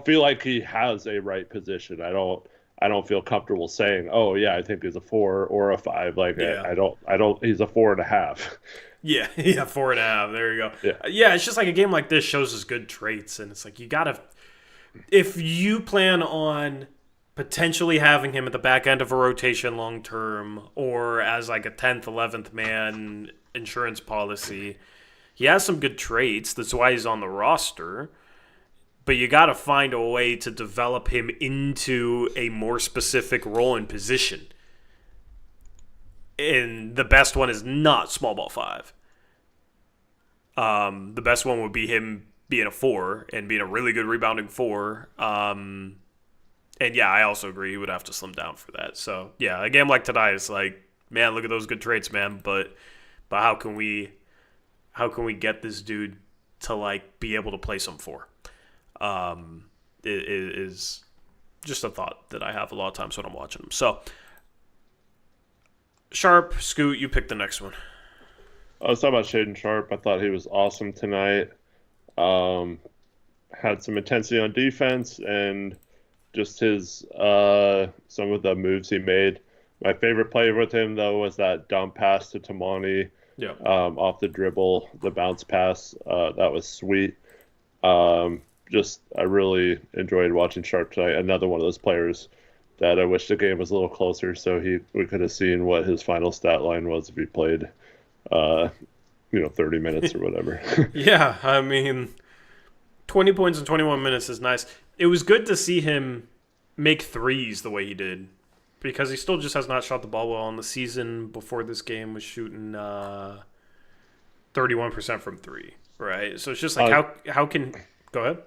feel like he has a right position. I don't feel comfortable saying, oh yeah, I think he's a four or a five. Like yeah. I don't he's a 4.5. Yeah, yeah, 4.5. There you go. Yeah. Yeah, it's just like a game like this shows his good traits, and it's like you gotta. If you plan on potentially having him at the back end of a rotation long term, or as like a 10th, 11th man insurance policy, he has some good traits. That's why he's on the roster. But you got to find a way to develop him into a more specific role and position. And the best one is not small ball five. The best one would be him being a four and being a really good rebounding four. And yeah, I also agree he would have to slim down for that. So yeah, a game like tonight is like, man, look at those good traits, man. But how can we get this dude to like be able to play some four? It is just a thought that I have a lot of times when I'm watching him. So Sharp, Scoot, you pick the next one. I was talking about Shaden Sharp. I thought he was awesome tonight. Um, had some intensity on defense and just his some of the moves he made. My favorite play with him though was that dump pass to Toumani Yeah. off the dribble, the bounce pass. That was sweet. Just I really enjoyed watching Sharp tonight. Another one of those players that I wish the game was a little closer so we could have seen what his final stat line was if he played 30 minutes or whatever. Yeah, I mean, 20 points in 21 minutes is nice. It was good to see him make threes the way he did because he still just has not shot the ball well in the season. Before this game was shooting 31% from three, right? So it's just like how can go ahead?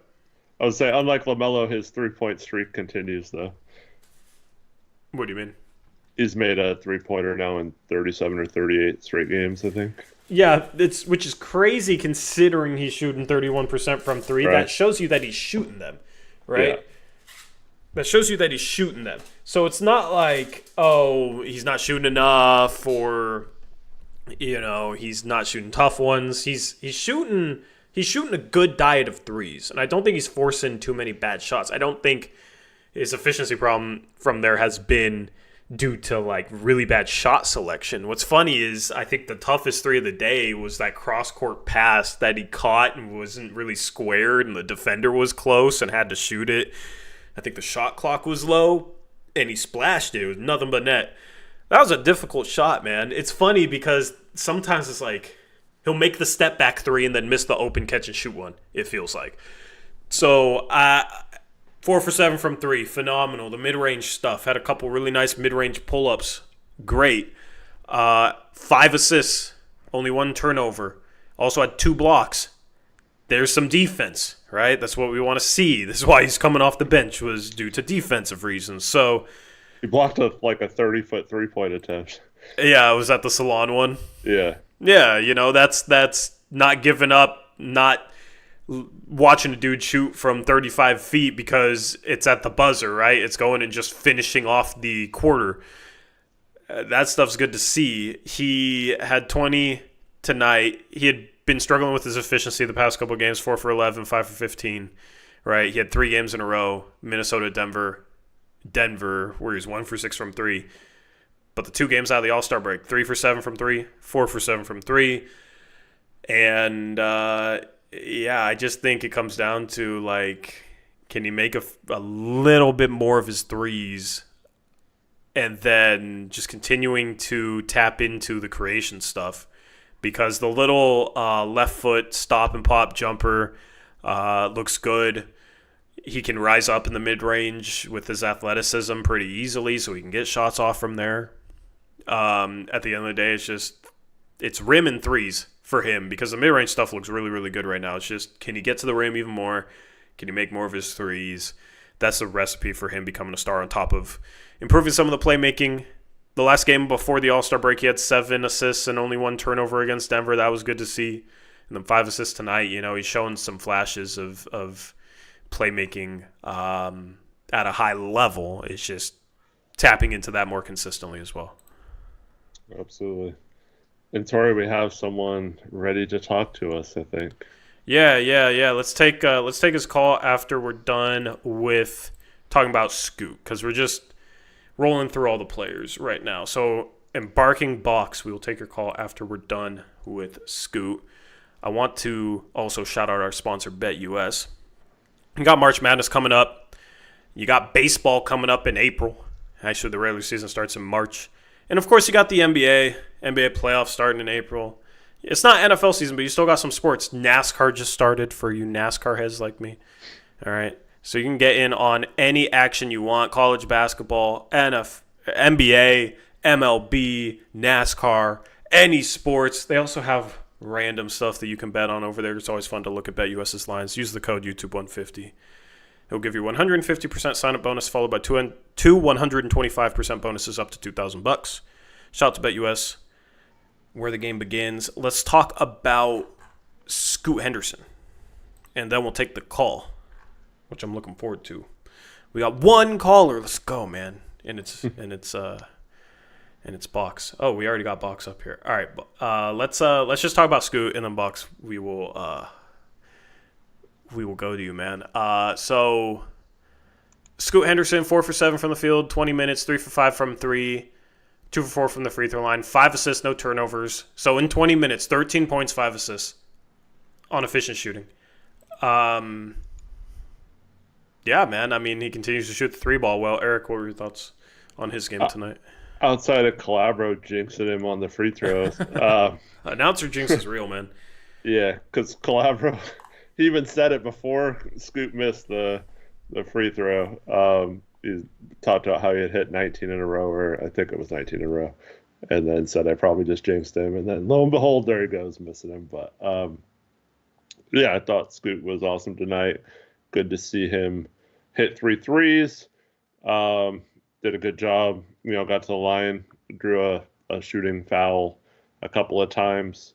I would say unlike LaMelo, his 3-point streak continues though. What do you mean? He's made a 3-pointer now in 37 or 38 straight games, I think. Yeah, which is crazy considering he's shooting 31% from three. Right. That shows you that he's shooting them, right? Yeah. That shows you that he's shooting them. So it's not like, oh, he's not shooting enough or he's not shooting tough ones. He's shooting a good diet of threes. And I don't think he's forcing too many bad shots. I don't think his efficiency problem from there has been due to like really bad shot selection. What's funny is I think the toughest three of the day was that cross-court pass that he caught and wasn't really squared and the defender was close and had to shoot it. I think the shot clock was low and he splashed it. It was nothing but net. That was a difficult shot, man. It's funny because sometimes it's like he'll make the step back three and then miss the open catch and shoot one, it feels like. So 4 for 7 from three, phenomenal. The mid-range stuff, had a couple really nice mid-range pull-ups, great. 5 assists, only 1 turnover. Also had 2 blocks. There's some defense, right? That's what we want to see. This is why he's coming off the bench, was due to defensive reasons. So He blocked a 30-foot 3-point attempt. yeah, was that the Salon one? Yeah. Yeah, that's not giving up, not watching a dude shoot from 35 feet because it's at the buzzer, right? It's going and just finishing off the quarter. That stuff's good to see. He had 20 tonight. He had been struggling with his efficiency the past couple of games, 4 for 11, 5 for 15, right? He had 3 games in a row, Minnesota, Denver, where he was 1 for 6 from 3. But the 2 games out of the All-Star break, 3 for 7 from 3, 4 for 7 from 3. And Yeah, I just think it comes down to, like, can he make a little bit more of his threes, and then just continuing to tap into the creation stuff, because the little left foot stop and pop jumper looks good. He can rise up in the mid-range with his athleticism pretty easily, so he can get shots off from there. At the end of the day, it's rim and threes for him, because the mid-range stuff looks really, really good right now. It's just, can he get to the rim even more? Can he make more of his threes? That's the recipe for him becoming a star, on top of improving some of the playmaking. The last game before the All-Star break, he had 7 assists and only 1 turnover against Denver. That was good to see. And then 5 assists tonight. He's showing some flashes of playmaking at a high level. It's just tapping into that more consistently as well. Absolutely. And Tori, we have someone ready to talk to us, I think. Yeah. Let's take his call after we're done with talking about Scoot, because we're just rolling through all the players right now. So, Embarking Box, we will take your call after we're done with Scoot. I want to also shout out our sponsor, BetUS. You got March Madness coming up. You got baseball coming up in April. Actually, the regular season starts in March. And, of course, you got the NBA playoffs starting in April. It's not NFL season, but you still got some sports. NASCAR just started for you NASCAR heads like me. All right. So you can get in on any action you want. College basketball, NBA, MLB, NASCAR, any sports. They also have random stuff that you can bet on over there. It's always fun to look at BetUS's lines. Use the code YouTube150. It'll give you 150% sign-up bonus, followed by two 125% bonuses up to $2,000. Shout out to BetUS, where the game begins. Let's talk about Scoot Henderson, and then we'll take the call, which I'm looking forward to. We got one caller. Let's go, man. And it's Box. Oh, we already got Box up here. All right, let's just talk about Scoot, and then Box, we will go to you, man. So Scoot Henderson, 4 for 7 from the field, 20 minutes, 3 for 5 from 3, 2 for 4 from the free throw line, 5 assists, no turnovers. So in 20 minutes, 13 points, 5 assists on efficient shooting. Yeah, man. I mean, he continues to shoot the 3-ball well. Eric, what were your thoughts on his game tonight? Outside of Calabro jinxing him on the free throws. Announcer jinx is real, man. Yeah, because Calabro, he even said it before Scoot missed the free throw. He talked about how he had hit 19 in a row, or I think it was 19 in a row, and then said I probably just jinxed him. And then lo and behold, there he goes, missing him. But yeah, I thought Scoot was awesome tonight. Good to see him hit 3 threes. Did a good job. Got to the line, drew a shooting foul a couple of times.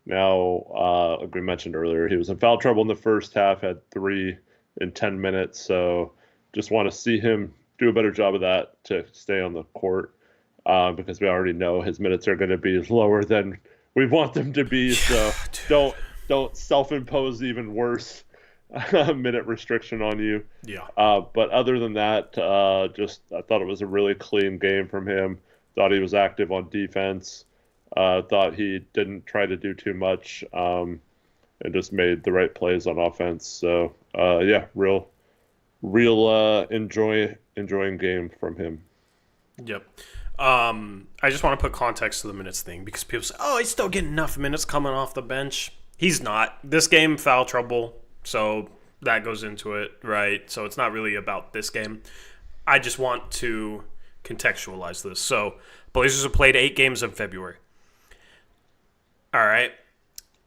Now, like we mentioned earlier, he was in foul trouble in the first half, had 3 in 10 minutes. So just want to see him do a better job of that to stay on the court, because we already know his minutes are going to be lower than we want them to be. So don't self-impose even worse minute restriction on you. Yeah. But other than that, I thought it was a really clean game from him. Thought he was active on defense. Thought he didn't try to do too much, and just made the right plays on offense. So yeah, real enjoying game from him. Yep. I just want to put context to the minutes thing, because people say, oh, he's still getting enough minutes coming off the bench. He's not. This game, foul trouble, so that goes into it, right? So it's not really about this game. I just want to contextualize this. So Blazers have played 8 games in February. All right.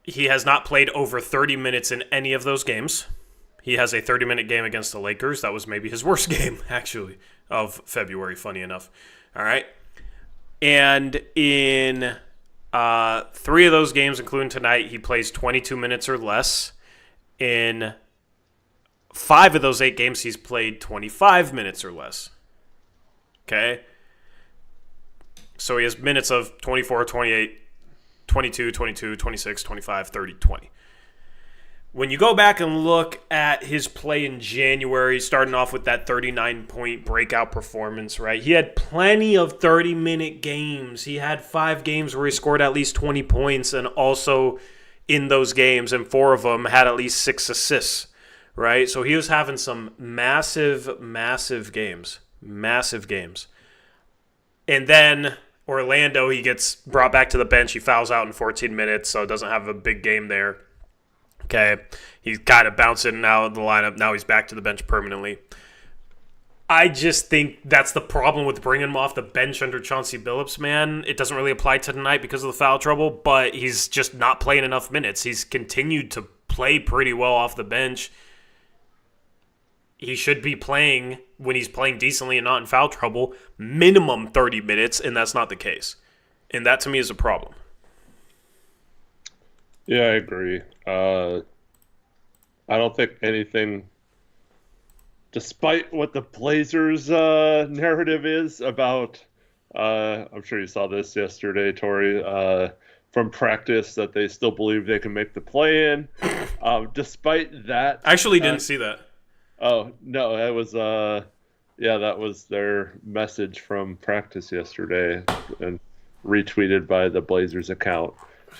He has not played over 30 minutes in any of those games. He has a 30-minute game against the Lakers. That was maybe his worst game, actually, of February, funny enough. All right. And in 3 of those games, including tonight, he plays 22 minutes or less. In 5 of those 8 games, he's played 25 minutes or less. Okay? So he has minutes of 24, 28, 22, 22, 26, 25, 30, 20. When you go back and look at his play in January, starting off with that 39-point breakout performance, right? He had plenty of 30-minute games. He had 5 games where he scored at least 20 points, and also in those games, and 4 of them had at least 6 assists, right? So he was having some massive, massive games. Massive games. And then Orlando, he gets brought back to the bench. He fouls out in 14 minutes, so doesn't have a big game there. Okay, he's kind of bouncing out of the lineup. Now he's back to the bench permanently. I just think that's the problem with bringing him off the bench under Chauncey Billups, man. It doesn't really apply to tonight because of the foul trouble, but he's just not playing enough minutes. He's continued to play pretty well off the bench. He should be playing, when he's playing decently and not in foul trouble, minimum 30 minutes, and that's not the case. And that, to me, is a problem. Yeah, I agree. I don't think anything, despite what the Blazers' narrative is about, I'm sure you saw this yesterday, Tori, from practice, that they still believe they can make the play-in. Despite that... I actually didn't see that. Oh, no, it was, that was their message from practice yesterday and retweeted by the Blazers account.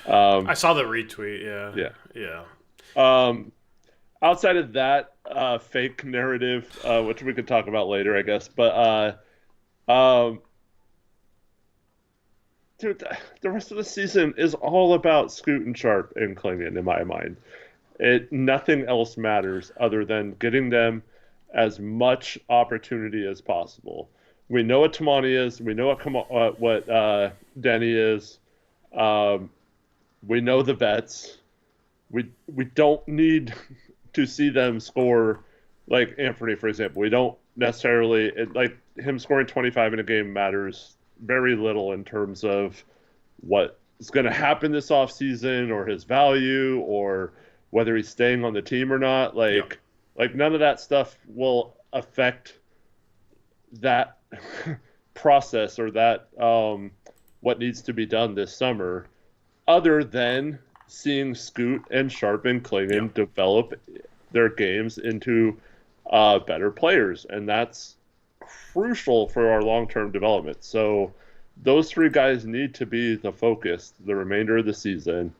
I saw the retweet, yeah. Outside of that fake narrative, which we could talk about later, I guess, but dude, the rest of the season is all about Scoot and Sharp and Clingan, in my mind. Nothing else matters other than getting them as much opportunity as possible. We know what Toumani is. We know what Deni is. We know the vets. We don't need to see them score like Anfernee, for example. We don't necessarily like him scoring 25 in a game matters very little in terms of what is going to happen this offseason or his value or whether he's staying on the team or not. Like none of that stuff will affect that process or that what needs to be done this summer, other than seeing Scoot and Sharp and Clingan develop their games into better players. And that's crucial for our long-term development. So those 3 guys need to be the focus the remainder of the season.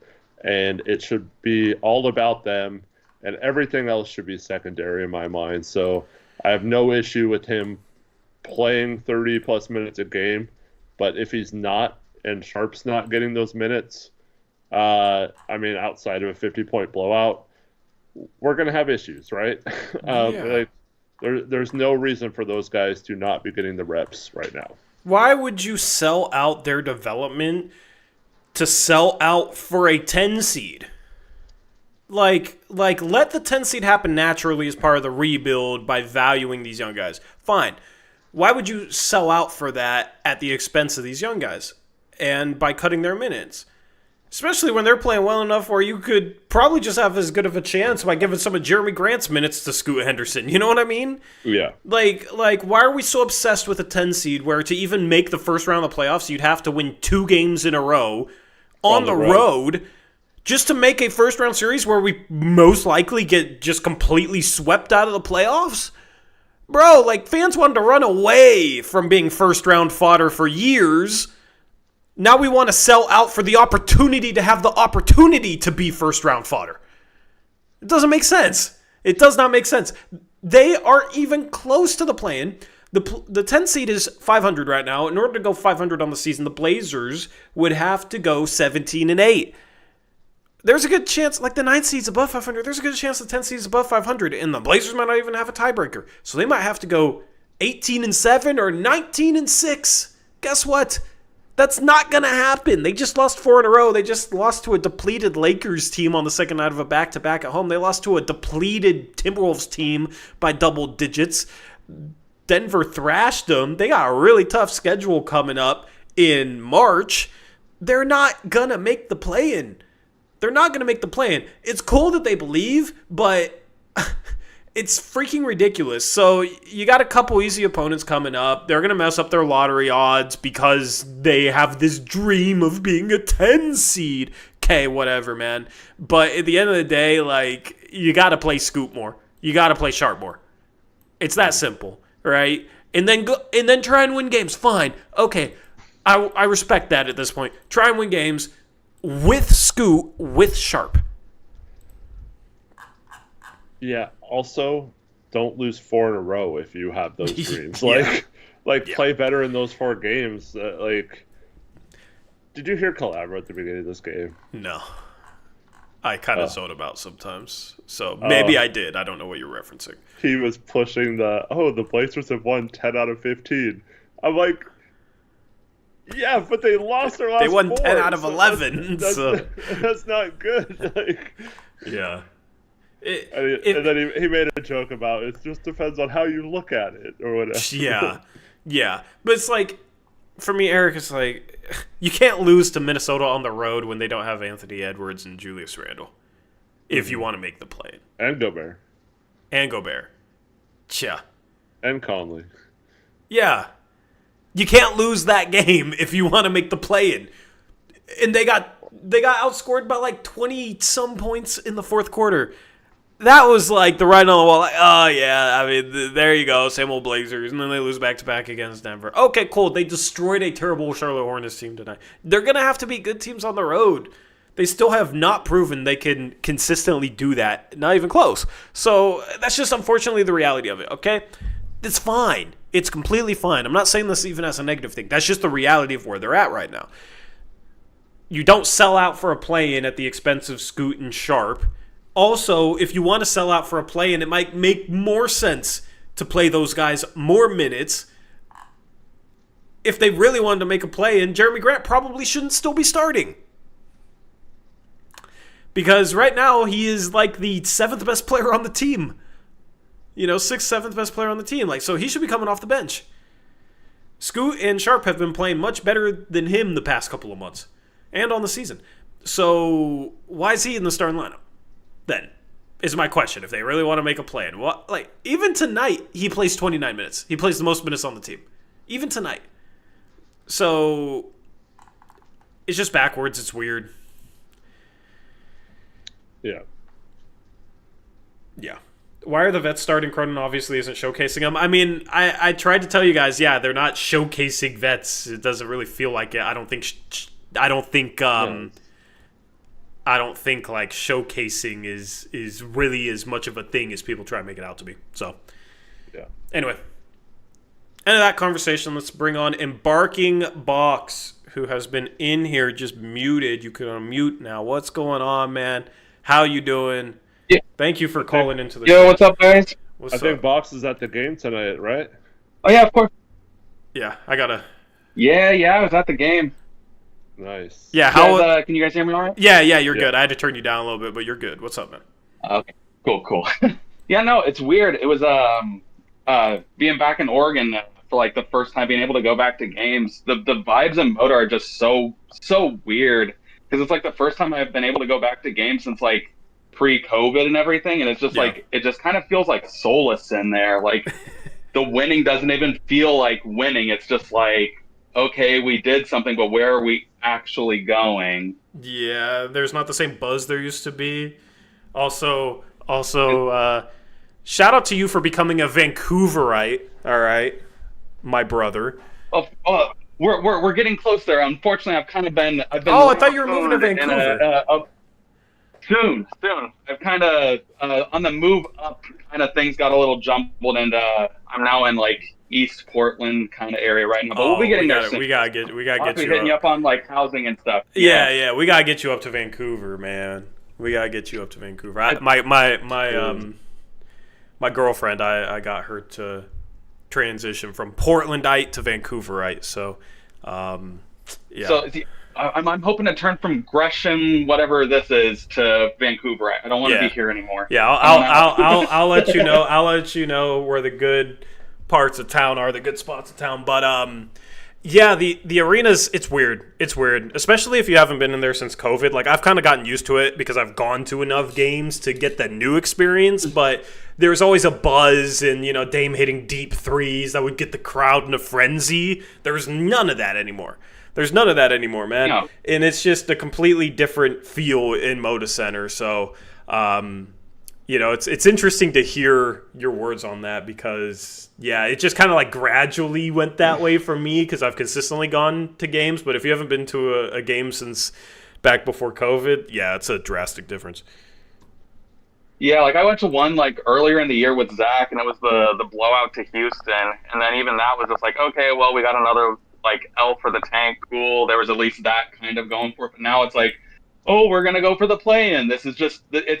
And it should be all about them, and everything else should be secondary in my mind. So I have no issue with him playing 30-plus minutes a game. But if he's not, and Sharp's not getting those minutes, outside of a 50-point blowout, we're going to have issues, right? There's no reason for those guys to not be getting the reps right now. Why would you sell out their development to sell out for a 10 seed? Like let the 10 seed happen naturally as part of the rebuild by valuing these young guys. Fine. Why would you sell out for that at the expense of these young guys and by cutting their minutes? Especially when they're playing well enough where you could probably just have as good of a chance by giving some of Jeremy Grant's minutes to Scoot Henderson. You know what I mean? Yeah. Like, why are we so obsessed with a 10 seed where to even make the first round of the playoffs, you'd have to win 2 games in a row on the road just to make a first round series where we most likely get just completely swept out of the playoffs? Bro, like, fans wanted to run away from being first round fodder for years. Now we want to sell out for the opportunity to have the opportunity to be first round fodder. It doesn't make sense. It does not make sense. They are even close to the play-in. The 10 seed is 500 right now. In order to go 500 on the season, the Blazers would have to go 17-8. There's a good chance, like the 9 seed's above 500, there's a good chance the 10 seed is above 500, and the Blazers might not even have a tiebreaker. So they might have to go 18-7 or 19-6. Guess what? That's not going to happen. They just lost 4 in a row. They just lost to a depleted Lakers team on the second night of a back-to-back at home. They lost to a depleted Timberwolves team by double digits. Denver thrashed them. They got a really tough schedule coming up in March. They're not going to make the play-in. They're not going to make the play-in. It's cool that they believe, but it's freaking ridiculous. So you got a couple easy opponents coming up. They're going to mess up their lottery odds because they have this dream of being a 10 seed. Okay, whatever, man. But at the end of the day, like, you got to play Scoot more. You got to play Sharp more. It's that simple, right? And then try and win games. Fine. Okay, I respect that at this point. Try and win games. with Scoot, with Sharp. Yeah. Also, don't lose 4 in a row if you have those dreams. Yeah. Play better in those 4 games. Did you hear Calabro at the beginning of this game? No. I kind of zone about sometimes. So maybe I did. I don't know what you're referencing. He was pushing the Blazers have won 10 out of 15. I'm like, yeah, but they lost their last 4. They won 10 out of 11. That's not good. Yeah. And then he made a joke about it just depends on how you look at it or whatever. Yeah. But it's like, for me, Eric, it's like, you can't lose to Minnesota on the road when they don't have Anthony Edwards and Julius Randle if you want to make the play. And Gobert. Yeah. And Conley. Yeah. You can't lose that game if you want to make the play-in. And they got outscored by like 20-some points in the fourth quarter. That was like the writing on the wall. Like, oh, yeah, I mean, there you go. Same old Blazers. And then they lose back-to-back against Denver. Okay, cool. They destroyed a terrible Charlotte Hornets team tonight. They're going to have to beat good teams on the road. They still have not proven they can consistently do that. Not even close. So that's just unfortunately the reality of it, okay? It's fine. It's completely fine. I'm not saying this even as a negative thing. That's just the reality of where they're at right now. You don't sell out for a play-in at the expense of Scoot and Sharp. Also, if you want to sell out for a play-in, it might make more sense to play those guys more minutes. If they really wanted to make a play-in, Jeremy Grant probably shouldn't still be starting. Because right now, he is like the 7th best player on the team. 6th, 7th best player on the team. So he should be coming off the bench. Scoot and Sharp have been playing much better than him the past couple of months. And on the season. So why is he in the starting lineup? Then is my question. If they really want to make a play. And even tonight, he plays 29 minutes. He plays the most minutes on the team. Even tonight. So it's just backwards. It's weird. Yeah. Why are the vets starting? Cronin obviously isn't showcasing them. I mean, I tried to tell you guys, they're not showcasing vets. It doesn't really feel like it. I don't think like showcasing is really as much of a thing as people try to make it out to be. So, Anyway, end of that conversation. Let's bring on Embarking Box, who has been in here just muted. You can unmute now. What's going on, man? How you doing? Yeah. Thank you for calling into the show. Yo, what's up, guys? I think Box is at the game tonight, right? Oh, yeah, of course. Yeah, I gotta. Yeah, I was at the game. Nice. Yeah, can you guys hear me all right? Yeah, you're good. I had to turn you down a little bit, but you're good. What's up, man? Okay, cool. Yeah, no, it's weird. It was being back in Oregon for like the first time being able to go back to games. The vibes and mood are just so weird because it's like the first time I've been able to go back to games since like pre-COVID and everything, and it's just like it just kind of feels like soulless in there. Like the winning doesn't even feel like winning. It's just like, okay, we did something, but where are we actually going? Yeah, there's not the same buzz there used to be. Also, shout out to you for becoming a Vancouverite. All right, my brother. Oh, we're getting close there. Unfortunately, I've been. I thought you were moving to Vancouver. Soon. I've kind of on the move up. Kind of things got a little jumbled, and I'm now in like East Portland kind of area right now. But we'll be getting there soon. We gotta get you. Hitting you up on like housing and stuff. Yeah. We gotta get you up to Vancouver, man. We gotta get you up to Vancouver. My girlfriend, I got her to transition from Portlandite to Vancouverite. So, yeah. So I'm hoping to turn from Gresham, whatever this is, to Vancouver. I don't want to be here anymore. Yeah, I'll let you know. I'll let you know where the good parts of town are, the good spots of town. But the arenas, it's weird. It's weird, especially if you haven't been in there since COVID. Like I've kind of gotten used to it because I've gone to enough games to get the new experience. But there's always a buzz and Dame hitting deep threes that would get the crowd in a frenzy. There's none of that anymore. Man. No. And it's just a completely different feel in Moda Center. So, it's interesting to hear your words on that because, it just kind of like gradually went that way for me because I've consistently gone to games. But if you haven't been to a game since back before COVID, yeah, it's a drastic difference. Yeah, like I went to one like earlier in the year with Zach, and it was the blowout to Houston, and then even that was just like, okay, well, we got another like L for the tank, cool. There was at least that kind of going for it, but now it's like, oh, we're gonna go for the play-in. It's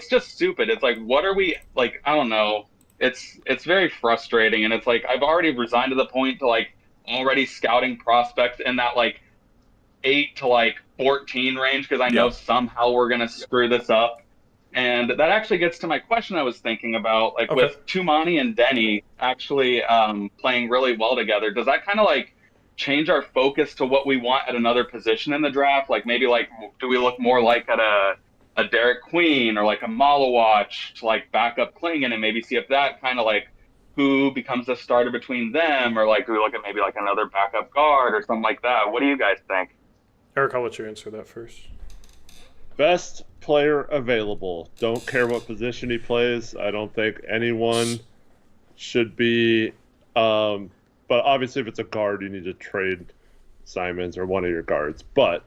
just stupid. It's like, what are we like? I don't know. It's very frustrating, and it's like I've already resigned to the point to like already scouting prospects in that like 8 to like 14 range because I know somehow we're gonna screw this up. And that actually gets to my question I was thinking about, like with Toumani and Deni actually playing really well together. Does that kind of like change our focus to what we want at another position in the draft? Like maybe like do we look more like at a Derek Queen or like a Malawatch to like back up Clingan and maybe see if that kind of like who becomes the starter between them, or like do we look at maybe like another backup guard or something like that? What do you guys think? Eric, I'll let you answer that first. Best player available. Don't care what position he plays. I don't think anyone should be. But obviously, if it's a guard, you need to trade Simons or one of your guards. But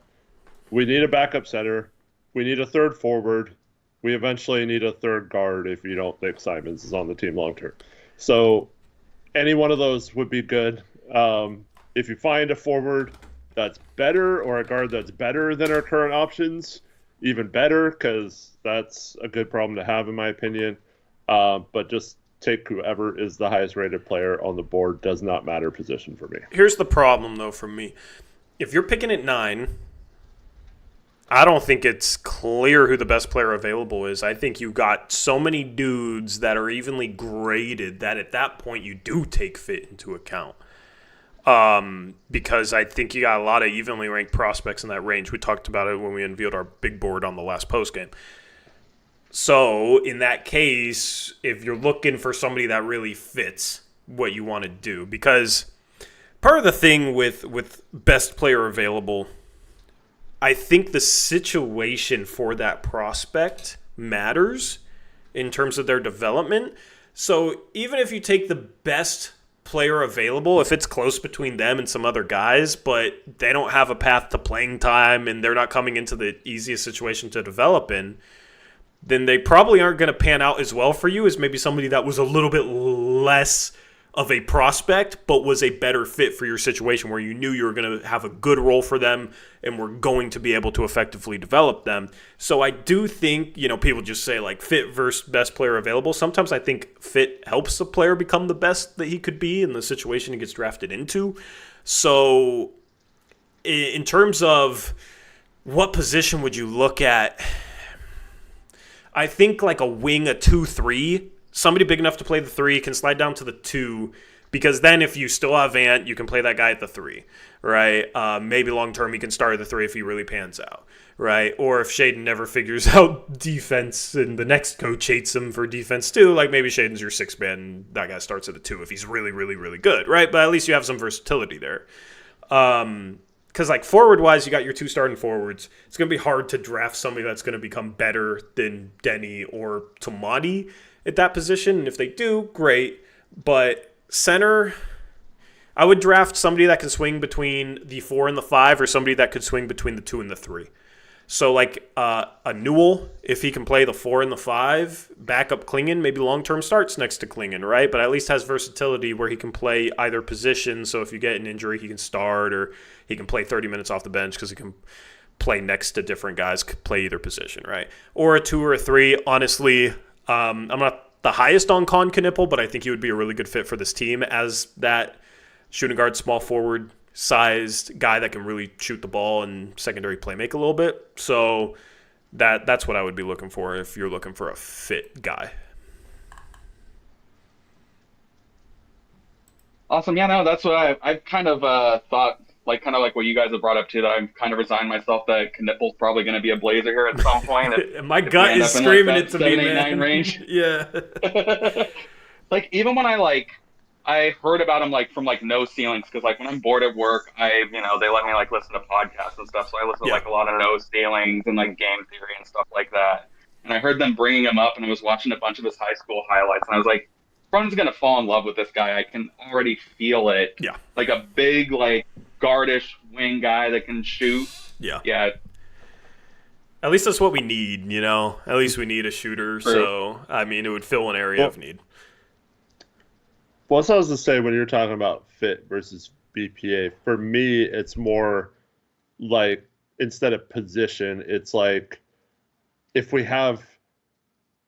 we need a backup center. We need a third forward. We eventually need a third guard if you don't think Simons is on the team long term. So any one of those would be good. If you find a forward that's better or a guard that's better than our current options, even better, because that's a good problem to have in my opinion. But just take whoever is the highest rated player on the board. Does not matter position for me. Here's the problem though for me. If you're picking at 9, I don't think it's clear who the best player available is. I think you got so many dudes that are evenly graded that at that point you do take fit into account. Because I think you got a lot of evenly ranked prospects in that range. We talked about it when we unveiled our big board on the last postgame. So in that case, if you're looking for somebody that really fits what you want to do, because part of the thing with best player available, I think the situation for that prospect matters in terms of their development. So even if you take the best player available, if it's close between them and some other guys, but they don't have a path to playing time and they're not coming into the easiest situation to develop in, then they probably aren't going to pan out as well for you as maybe somebody that was a little bit less of a prospect, but was a better fit for your situation where you knew you were going to have a good role for them and were going to be able to effectively develop them. So I do think, people just say like fit versus best player available. Sometimes I think fit helps a player become the best that he could be in the situation he gets drafted into. So in terms of what position would you look at, I think like a wing, a 2-3, somebody big enough to play the 3 can slide down to the 2, because then if you still have Ant, you can play that guy at the 3, right? Maybe long-term he can start at the 3 if he really pans out, right? Or if Shaden never figures out defense and the next coach hates him for defense too, like maybe Shaden's your 6th man and that guy starts at the 2 if he's really, really, really good, right? But at least you have some versatility there. Because like forward-wise, you got your 2 starting forwards. It's going to be hard to draft somebody that's going to become better than Deni or Toumani at that position, and if they do, great. But center, I would draft somebody that can swing between the 4 and the 5, or somebody that could swing between the 2 and the 3. So like a Newell, if he can play the 4 and the 5, back up Clingan, maybe long-term starts next to Clingan, right? But at least has versatility where he can play either position. So if you get an injury, he can start, or he can play 30 minutes off the bench because he can play next to different guys, could play either position, right? Or a 2 or a 3, honestly. I'm not the highest on Con Knipple, but I think he would be a really good fit for this team as that shooting guard, small forward sized guy that can really shoot the ball and secondary play make a little bit. So that's what I would be looking for if you're looking for a fit guy. Awesome. Yeah, no, that's what I've kind of thought, like kind of like what you guys have brought up too, that I've kind of resigned myself that Knipple's probably going to be a Blazer here at some point. My gut is screaming it to me, man. Range. Yeah. Like even when I heard about him like from like no ceilings, because like when I'm bored at work, they let me like listen to podcasts and stuff, so I listen to like a lot of no ceilings and like game theory and stuff like that. And I heard them bringing him up, and I was watching a bunch of his high school highlights, and I was like, Brun's gonna fall in love with this guy. I can already feel it. Yeah. Like a big like guardish wing guy that can shoot. Yeah. Yeah. At least that's what we need, you know? At least we need a shooter. True. So, I mean, it would fill an area of need. Well, so I was to say, when you're talking about fit versus BPA, for me, it's more like, instead of position, it's like if we have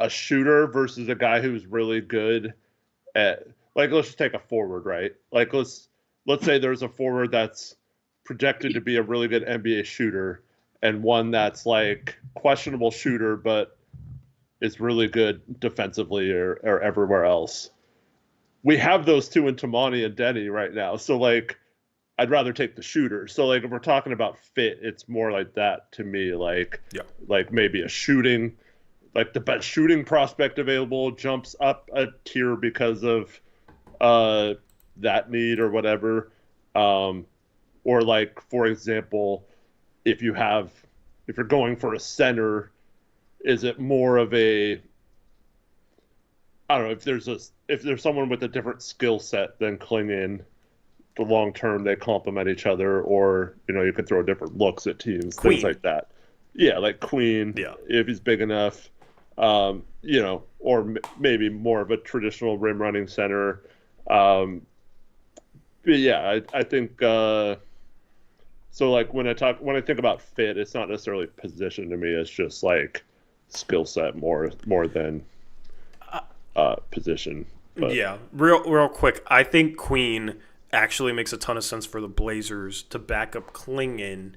a shooter versus a guy who's really good at, like, let's just take a forward, right? Like, let's say there's a forward that's projected to be a really good NBA shooter and one that's like questionable shooter but is really good defensively or everywhere else. We have those two in Toumani and Deni right now. So, like, I'd rather take the shooter. So, like, if we're talking about fit, it's more like that to me. Like, like maybe a shooting, like the best shooting prospect available jumps up a tier because of that need or whatever. Or, like, for example, if you're going for a center, is it more of a, I don't know, if there's someone with a different skill set than Clingan, the long term they complement each other, or, you know, you can throw different looks at teams, things like that. Yeah, like Queen, if he's big enough, you know, or maybe more of a traditional rim running center. But yeah, I think so. Like, when I think about fit, it's not necessarily position to me. It's just like skill set more than position. But. Yeah, real quick. I think Queen actually makes a ton of sense for the Blazers to back up Clingan,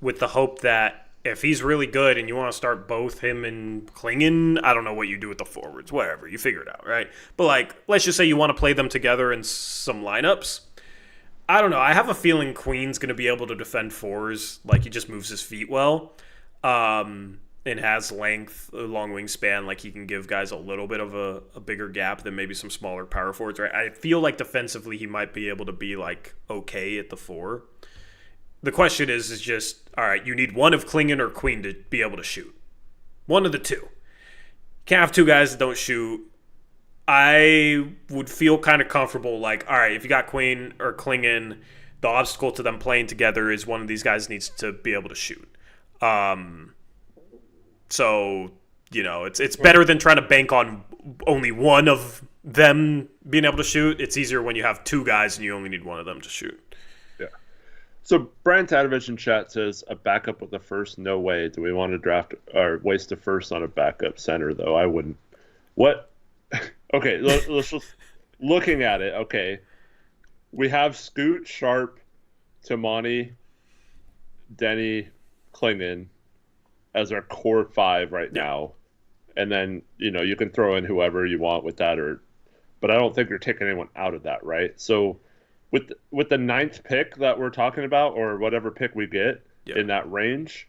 with the hope that if he's really good and you want to start both him and Clingan, I don't know what you do with the forwards, whatever, you figure it out, right? But, like, let's just say you want to play them together in some lineups. I don't know. I have a feeling Queen's going to be able to defend fours. Like, he just moves his feet well. And has length, a long wingspan. Like, he can give guys a little bit of a bigger gap than maybe some smaller power forwards, right? I feel like defensively he might be able to be, like, okay at the four. The question is just, all right, you need one of Clingan or Queen to be able to shoot. One of the two. Can't have two guys that don't shoot. I would feel kind of comfortable, like, all right, if you got Queen or Clingan, the obstacle to them playing together is one of these guys needs to be able to shoot. So, you know, it's better than trying to bank on only one of them being able to shoot. It's easier when you have two guys and you only need one of them to shoot. Yeah. So Brian Tadovich in chat says, a backup with the first, no way. Do we want to draft or waste a first on a backup center, though? I wouldn't. What? Okay, let's just looking at it. Okay, we have Scoot, Sharp, Toumani, Deni, Clingan as our core five right now, and then, you know, you can throw in whoever you want with that, but I don't think you're taking anyone out of that, right? So with the 9th pick that we're talking about, or whatever pick we get in that range,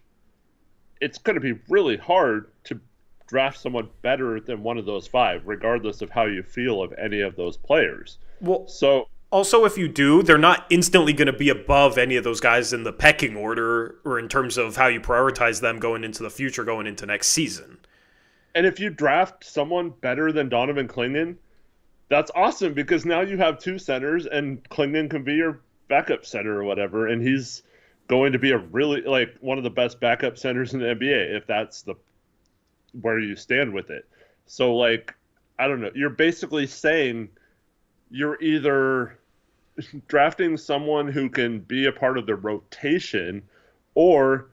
it's going to be really hard to draft someone better than one of those five, regardless of how you feel of any of those players. Well, so also, if you do, they're not instantly going to be above any of those guys in the pecking order, or in terms of how you prioritize them going into the future, going into next season. And if you draft someone better than Donovan Clingan, that's awesome, because now you have two centers and Clingan can be your backup center or whatever, and he's going to be a really, like, one of the best backup centers in the NBA if that's where you stand with it. So, like, I don't know. You're basically saying you're either drafting someone who can be a part of the rotation, or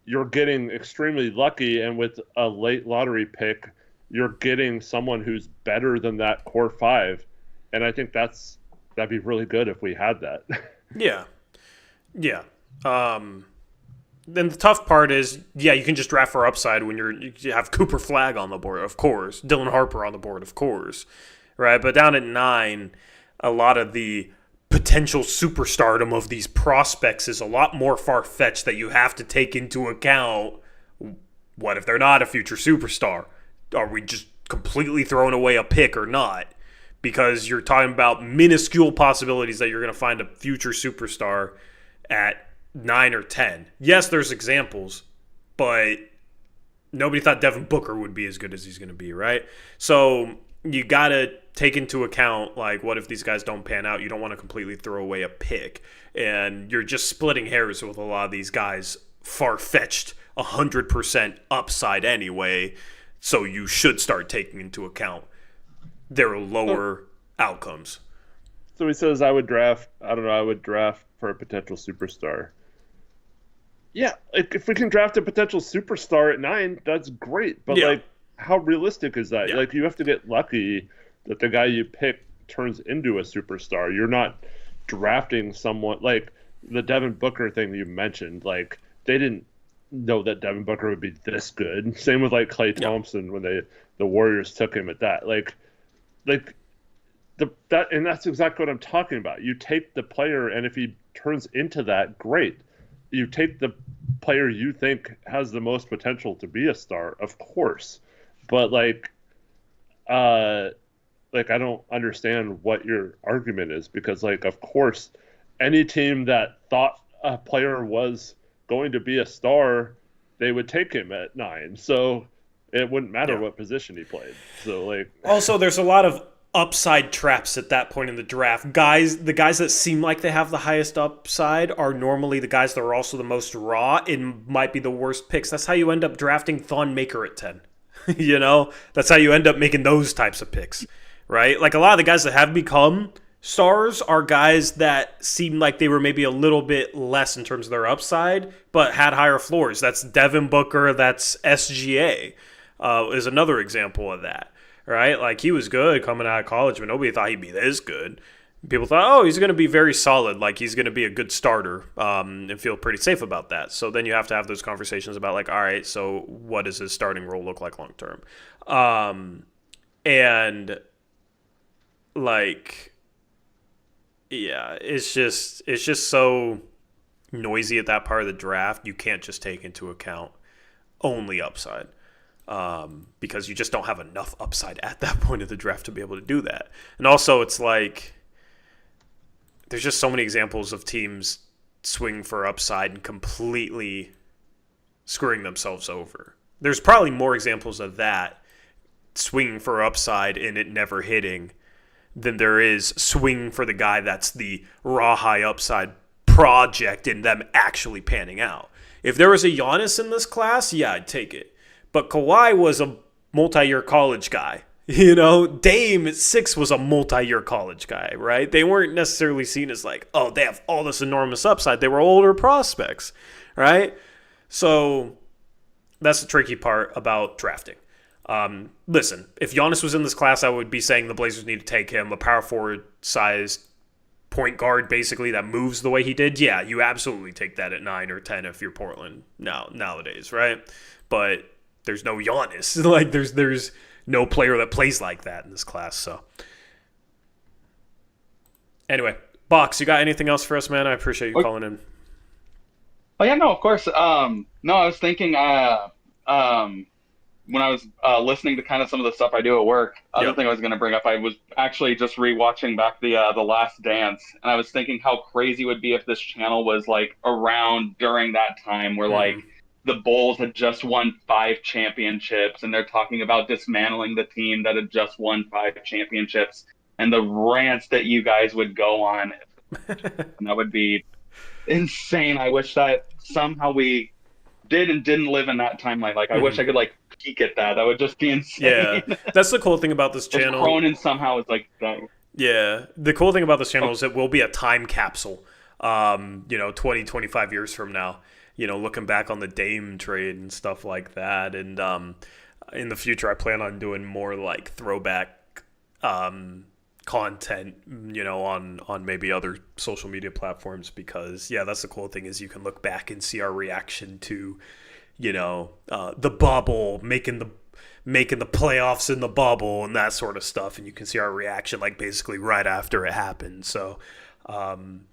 you're getting extremely lucky, and with a late lottery pick, you're getting someone who's better than that core five. And I think that'd be really good if we had that. Yeah. Then the tough part is, you can just draft for upside when you have Cooper Flagg on the board, of course. Dylan Harper on the board, of course. Right? But down at 9, a lot of the potential superstardom of these prospects is a lot more far-fetched, that you have to take into account, what if they're not a future superstar? Are we just completely throwing away a pick or not? Because you're talking about minuscule possibilities that you're going to find a future superstar at 9 or 10. Yes, there's examples, but nobody thought Devin Booker would be as good as he's going to be, right? So you got to take into account, like, what if these guys don't pan out? You don't want to completely throw away a pick. And you're just splitting hairs with a lot of these guys far-fetched 100% upside anyway, so you should start taking into account their lower outcomes. So he says, I would draft for a potential superstar. Yeah, like if we can draft a potential superstar at 9, that's great. But like, how realistic is that? Yeah. Like, you have to get lucky that the guy you pick turns into a superstar. You're not drafting someone like the Devin Booker thing you mentioned. Like, they didn't know that Devin Booker would be this good. Same with like Klay Thompson when the Warriors took him at that. And that's exactly what I'm talking about. You take the player, and if he turns into that, great. You take the player you think has the most potential to be a star, of course. But I don't understand what your argument is, because of course, any team that thought a player was going to be a star, they would take him at 9. So it wouldn't matter what position he played. So also there's a lot of upside traps at that point in the draft. The guys that seem like they have the highest upside are normally the guys that are also the most raw and might be the worst picks. That's how you end up drafting Thon Maker at 10. That's how you end up making those types of picks, right? Like a lot of the guys that have become stars are guys that seem like they were maybe a little bit less in terms of their upside, but had higher floors. That's Devin Booker. That's SGA is another example of that. Right? Like, he was good coming out of college, but nobody thought he'd be this good. People thought, oh, he's going to be very solid. Like, he's going to be a good starter and feel pretty safe about that. So then you have to have those conversations about, all right, so what does his starting role look like long term? It's just so noisy at that part of the draft. You can't just take into account only upside. Because you just don't have enough upside at that point of the draft to be able to do that. And also, it's like there's just so many examples of teams swing for upside and completely screwing themselves over. There's probably more examples of that, swinging for upside and it never hitting, than there is swinging for the guy that's the raw high upside project and them actually panning out. If there was a Giannis in this class, yeah, I'd take it. But Kawhi was a multi-year college guy. Dame at 6 was a multi-year college guy, right? They weren't necessarily seen as they have all this enormous upside. They were older prospects, right? So that's the tricky part about drafting. Listen, if Giannis was in this class, I would be saying the Blazers need to take him, a power forward-sized point guard, basically, that moves the way he did. Yeah, you absolutely take that at 9 or 10 if you're Portland nowadays, right? But there's no Giannis. There's no player that plays like that in this class. So anyway, Box, you got anything else for us, man? I appreciate you calling in. Oh yeah, no, of course. No, I was thinking when I was listening to kind of some of the stuff I do at work. Other thing I was going to bring up, I was actually just rewatching back the Last Dance, and I was thinking how crazy it would be if this channel was around during that time where the Bulls had just won 5 championships, and they're talking about dismantling the team that had just won 5 championships, and the rants that you guys would go on. And that would be insane. I wish that somehow we did and didn't live in that timeline. I wish I could peek at that. That would just be insane. Yeah, that's the cool thing about this channel. Cronin somehow is that. Yeah, the cool thing about this channel is it will be a time capsule. 20, 25 years from now. Looking back on the Dame trade and stuff like that. And in the future, I plan on doing more throwback content, on maybe other social media platforms, because, that's the cool thing is you can look back and see our reaction to, the bubble, making the playoffs in the bubble and that sort of stuff. And you can see our reaction basically right after it happened. So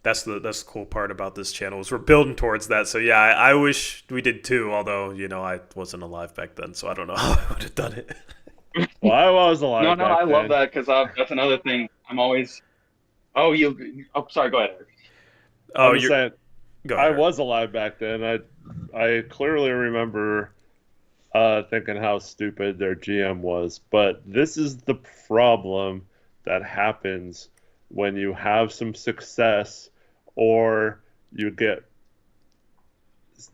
that's the cool part about this channel is we're building towards that. So yeah, I wish we did too, although I wasn't alive back then, so I don't know how I would have done it. Well, I was alive. No, I love that, because that's another thing. I'm always. Sorry. Go ahead. Go ahead. I was alive back then. I clearly remember thinking how stupid their GM was, but this is the problem that happens when you have some success or you get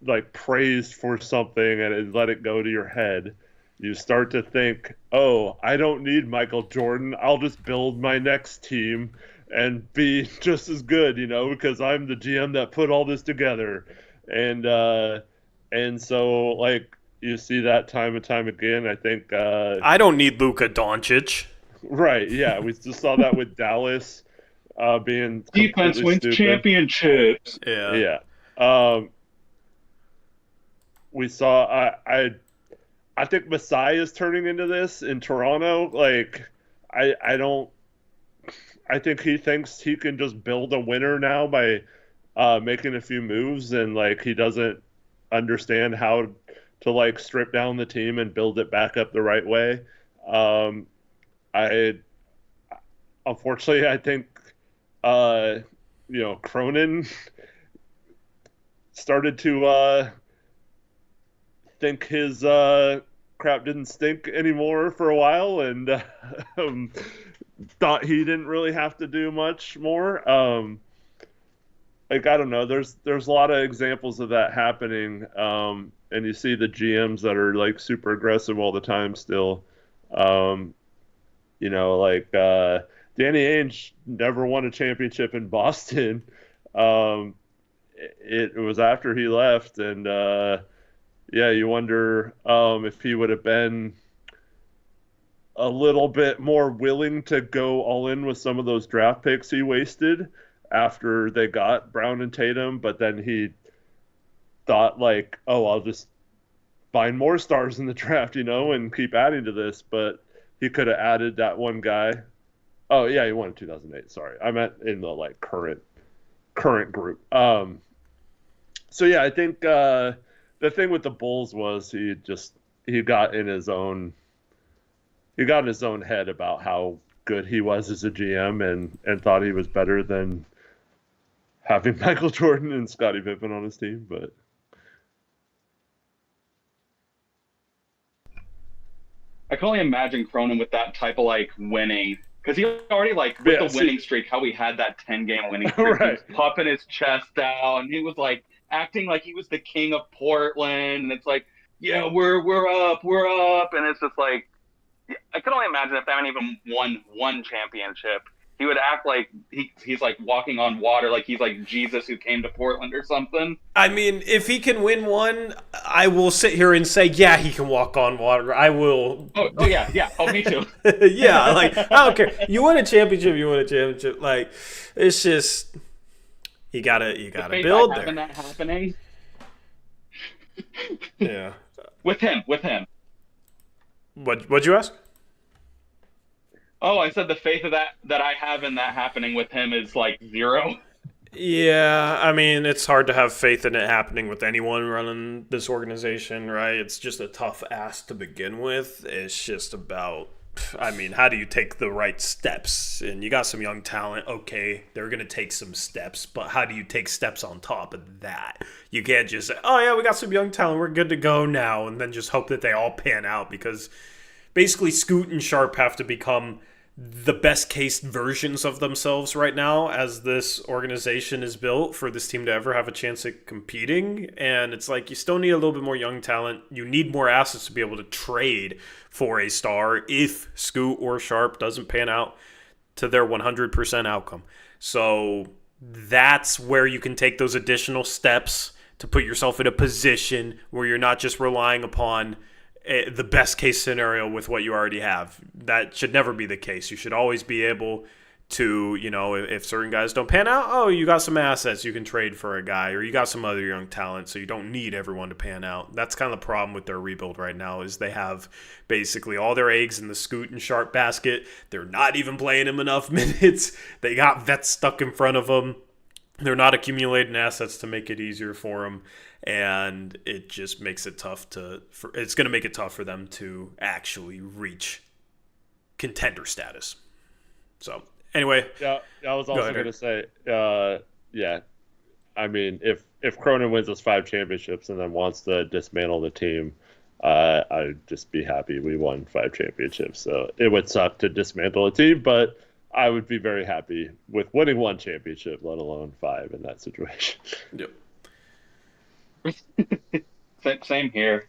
like praised for something and let it go to your head, you start to think, oh, I don't need Michael Jordan. I'll just build my next team and be just as good, because I'm the GM that put all this together. And so, like, you see that time and time again. I think I don't need Luka Doncic. Right, yeah. We just saw that with Dallas being defense wins stupid. championships. Yeah. We saw I think Masai is turning into this in Toronto. Like, I think he thinks he can just build a winner now by making a few moves, and like he doesn't understand how to like strip down the team and build it back up the right way. Unfortunately, I think Cronin started to think his crap didn't stink anymore for a while, and thought he didn't really have to do much more. Like, I don't know. There's a lot of examples of that happening, and you see the GMs that are like super aggressive all the time still. Like Danny Ainge never won a championship in Boston. It was after he left, and you wonder if he would have been a little bit more willing to go all in with some of those draft picks he wasted after they got Brown and Tatum, but then he thought like, oh, I'll just find more stars in the draft, and keep adding to this. But he could have added that one guy. Oh yeah, he won in 2008. Sorry, I meant in the like current group. So yeah, I think the thing with the Bulls was he got in his own head about how good he was as a GM and thought he was better than having Michael Jordan and Scottie Pippen on his team. But I can only imagine Cronin with that type of like winning, because he already like with the winning streak, how he had that 10-game winning streak, right. He was puffing his chest out, and he was like acting like he was the king of Portland, and it's like, yeah, we're up, and it's just like, I can only imagine if they haven't even won one championship, he would act like he's like walking on water, like he's like Jesus who came to Portland or something. I mean, if he can win one, I will sit here and say, yeah, he can walk on water. I will. Oh yeah. Oh, me too. Yeah, like, I don't care. You win a championship. Like, it's just, you gotta build there. That happening. Yeah. With him. What'd you ask? Oh, I said the faith of that I have in that happening with him is like zero. Yeah, I mean, it's hard to have faith in it happening with anyone running this organization, right? It's just a tough ask to begin with. It's just about, I mean, how do you take the right steps? And you got some young talent. Okay, they're going to take some steps, but how do you take steps on top of that? You can't just say, oh, yeah, we got some young talent. We're good to go now, and then just hope that they all pan out, because basically Scoot and Sharp have to become the best case versions of themselves right now as this organization is built for this team to ever have a chance at competing. And it's like, you still need a little bit more young talent. You need more assets to be able to trade for a star if Scoot or Sharp doesn't pan out to their 100% outcome. So that's where you can take those additional steps to put yourself in a position where you're not just relying upon the best case scenario with what you already have. That should never be the case. You should always be able to, if certain guys don't pan out, oh, you got some assets you can trade for a guy, or you got some other young talent, so you don't need everyone to pan out. That's kind of the problem with their rebuild right now, is they have basically all their eggs in the Scoot and Sharp basket. They're not even playing him enough minutes. They got vets stuck in front of them. They're not accumulating assets to make it easier for them. And it just makes it tough it's going to make it tough for them to actually reach contender status. So, anyway. Yeah, I was also going to say, yeah, I mean, if Cronin wins us 5 championships and then wants to dismantle the team, I'd just be happy we won 5 championships. So it would suck to dismantle a team, but I would be very happy with winning 1 championship, let alone 5 in that situation. Yep. Same here.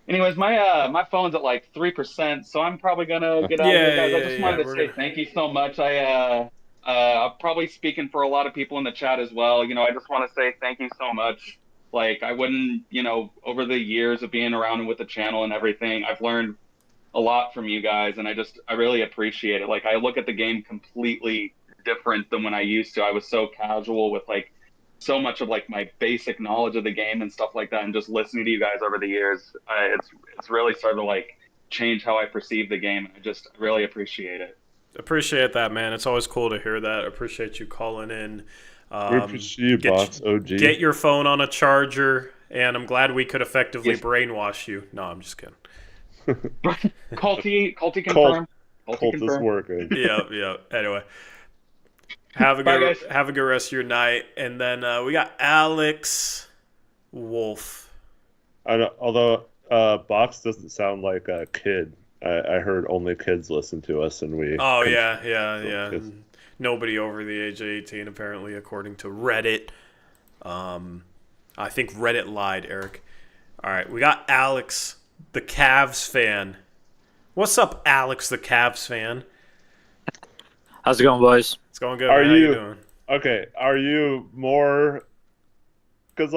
Anyways, my phone's at like 3%, so I'm probably gonna get out of here, Yeah, guys. I yeah, just yeah. wanted to We're say gonna. thank you so much. I'm probably speaking for a lot of people in the chat as well. I just want to say thank you so much. Like, I wouldn't, over the years of being around with the channel and everything, I've learned a lot from you guys, and I really appreciate it. Like, I look at the game completely different than when I used to. I was so casual with like so much of like my basic knowledge of the game and stuff like that, and just listening to you guys over the years, it's really started to like change how I perceive the game. I just really appreciate it. Appreciate that, man. It's always cool to hear that. Appreciate you calling in. We appreciate you, Get Box OG. get your phone on a charger, and I'm glad we could effectively Yes. brainwash you. No, I'm just kidding. Culty confirmed. Colt is working. Yeah. Anyway, have a Bye, good guys. have a good rest of your night, and then we got Alex Wolf. I know, although Box doesn't sound like a kid. I heard only kids listen to us, and we. Oh yeah. Kids. Nobody over the age of 18, apparently, according to Reddit. I think Reddit lied, Eric. All right, we got Alex, the Cavs fan. What's up, Alex, the Cavs fan? How's it going, boys? It's going good. Are man. How you- you doing? Okay, are you more? Because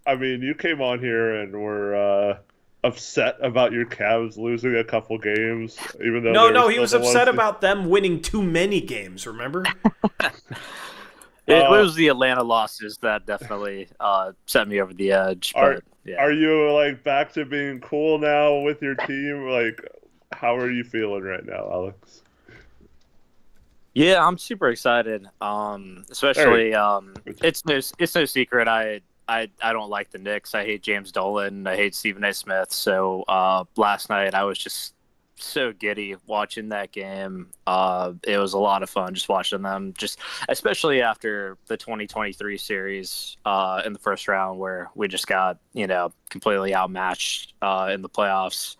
you came on here and were upset about your Cavs losing a couple games, even though No, he was upset about. about them winning too many games, remember? It was the Atlanta losses that definitely set me over the edge. But yeah, Are you like back to being cool now with your team? Like, how are you feeling right now, Alex? yeah, I'm super excited. Especially, it's no secret. I don't like the Knicks. I hate James Dolan. I hate Stephen A. Smith. So last night I was just so giddy watching that game. It was a lot of fun just watching them, just especially after the 2023 series in the first round where we just got completely outmatched in the playoffs.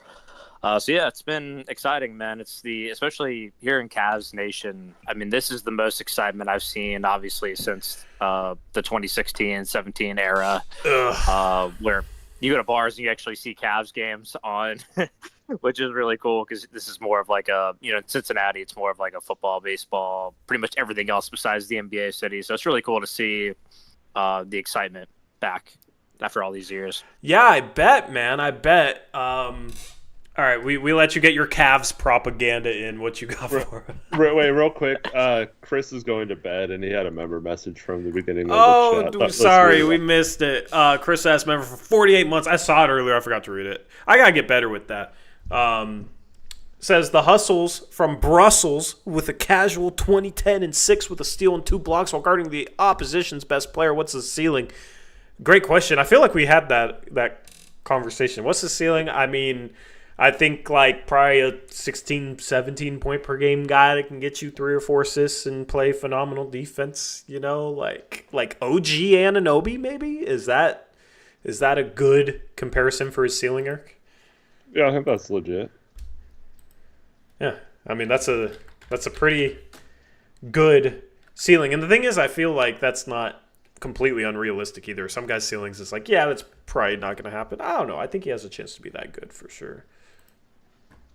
So yeah, it's been exciting, man. Especially here in Cavs Nation. I mean, this is the most excitement I've seen, obviously, since the 2016-17 era, where you go to bars and you actually see Cavs games on, which is really cool because this is more of like in Cincinnati, it's more of like a football, baseball, pretty much everything else besides the NBA city. So it's really cool to see the excitement back after all these years. Yeah, I bet, man. I bet. All right, we let you get your Cavs propaganda in. What you got for? Wait, real quick. Chris is going to bed, and he had a member message from the beginning of the chat. Oh, sorry, we missed it. Chris asked member for 48 months. I saw it earlier. I forgot to read it. I gotta get better with that. Says the Hustles from Brussels with a casual 20-10 and 6 with a steal and 2 blocks while guarding the opposition's best player. What's the ceiling? Great question. I feel like we had that conversation. What's the ceiling? I mean, I think like probably a 16, 17 point per game guy that can get you 3 or 4 assists and play phenomenal defense. Like OG Anunoby maybe. Is that a good comparison for his ceiling, Eric? Yeah, I think that's legit. Yeah, I mean that's a pretty good ceiling. And the thing is, I feel like that's not completely unrealistic either. Some guys' ceilings is like, yeah, that's probably not going to happen. I don't know. I think he has a chance to be that good for sure.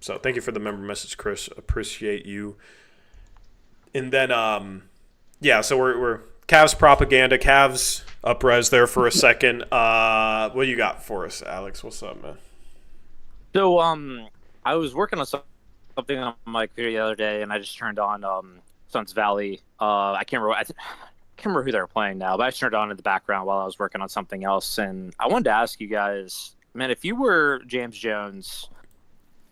So thank you for the member message, Chris. Appreciate you. And then, so we're Cavs propaganda, Cavs Uprise there for a second. What do you got for us, Alex? What's up, man? So I was working on something on my computer the other day, and I just turned on Suns Valley. I can't remember who they were playing now, but I just turned it on in the background while I was working on something else. And I wanted to ask you guys, man, if you were James Jones,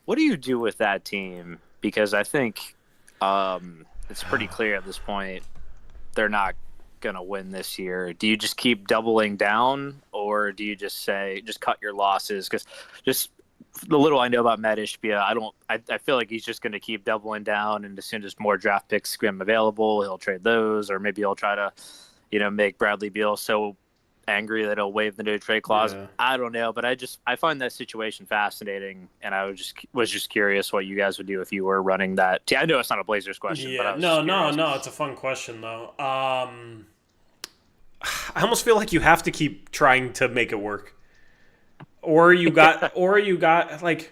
what do you do with that team? Because I think it's pretty clear at this point they're not going to win this year. Do you just keep doubling down, or do you just cut your losses? Because just the little I know about Matt Ishbia, I feel like he's just going to keep doubling down, and as soon as more draft picks become available, he'll trade those, or maybe he'll try to, make Bradley Beal so angry that he'll waive the no trade clause. Yeah. I don't know, but I find that situation fascinating, and I was just curious what you guys would do if you were running that. I know it's not a Blazers question, but I was no, just curious. it's a fun question though. I almost feel like you have to keep trying to make it work. Or you got like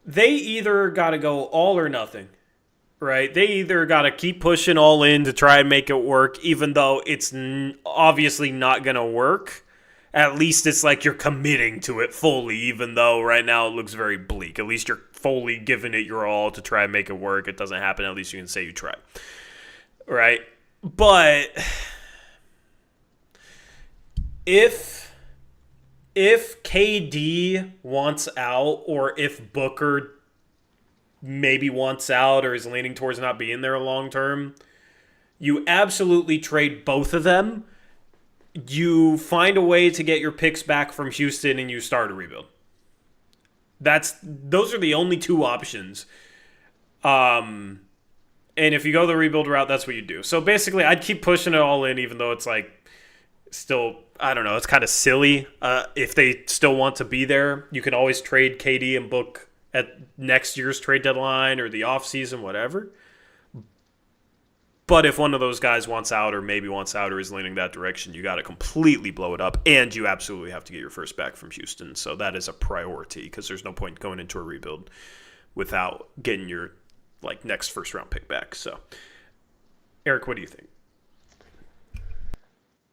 they either got to go all or nothing. Right? They either got to keep pushing all in to try and make it work, even though it's obviously not going to work. At least it's like you're committing to it fully, even though right now it looks very bleak. At least you're fully giving it your all to try and make it work. It doesn't happen. At least you can say you tried. Right? But if KD wants out, or if Booker maybe wants out or is leaning towards not being there long term, you absolutely trade both of them. You find a way to get your picks back from Houston and you start a rebuild. Those are the only two options. And if you go the rebuild route, that's what you do. So basically, I'd keep pushing it all in, even though it's like still, I don't know, it's kind of silly. If they still want to be there, you can always trade KD and Book at next year's trade deadline or the offseason, whatever. But if one of those guys wants out or maybe wants out or is leaning that direction, you got to completely blow it up. And you absolutely have to get your first back from Houston. So that is a priority because there's no point going into a rebuild without getting your next first-round pick back. So, Eric, what do you think?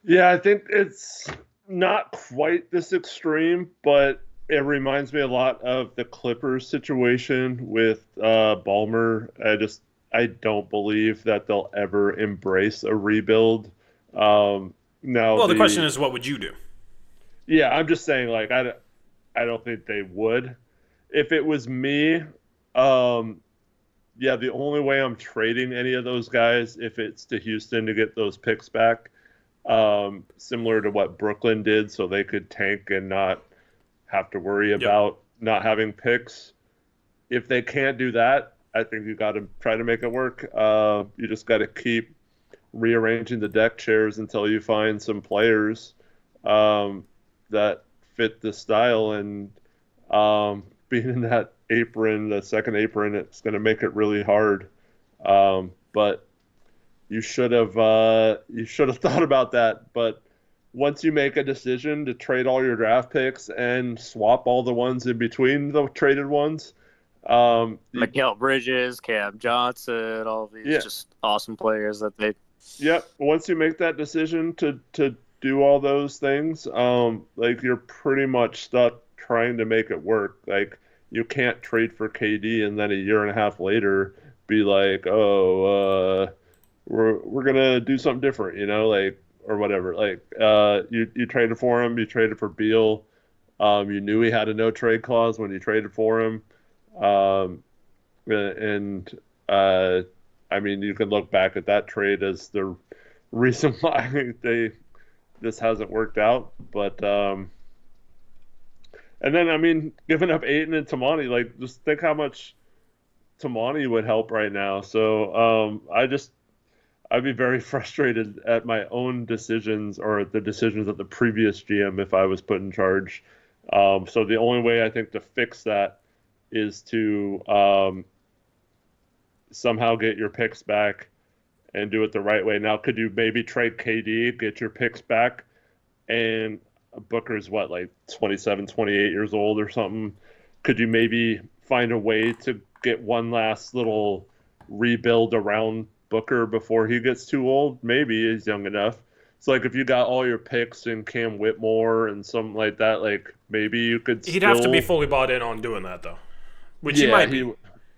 Yeah, I think it's not quite this extreme, but it reminds me a lot of the Clippers situation with Ballmer. I don't believe that they'll ever embrace a rebuild. The question is, what would you do? Yeah, I'm just saying, I don't think they would. If it was me, the only way I'm trading any of those guys, if it's to Houston to get those picks back, similar to what Brooklyn did, so they could tank and not have to worry about not having picks. If they can't do that, I think you got to try to make it work. You just got to keep rearranging the deck chairs until you find some players that fit the style. And being in that apron, the second apron, it's going to make it really hard. But you should have thought about that. But once you make a decision to trade all your draft picks and swap all the ones in between the traded ones, Mikal Bridges, Cam Johnson, all of these just awesome players that they. Yep. Once you make that decision to do all those things, you're pretty much stuck trying to make it work. Like, you can't trade for KD and then a year and a half later be like, we're gonna do something different, or whatever. You traded for him, you traded for Beal. You knew he had a no trade clause when you traded for him. You can look back at that trade as the reason why this hasn't worked out. But and then giving up Ayton and Toumani, just think how much Toumani would help right now. So I'd be very frustrated at my own decisions or the decisions of the previous GM if I was put in charge. So the only way I think to fix that is to somehow get your picks back and do it the right way. Now, could you maybe trade KD, get your picks back, and Booker's 27, 28 years old or something? Could you maybe find a way to get one last little rebuild around Booker before he gets too old? Maybe he's young enough. So, if you got all your picks in Cam Whitmore and something like that, maybe you could He'd have to be fully bought in on doing that, though. Which he might be.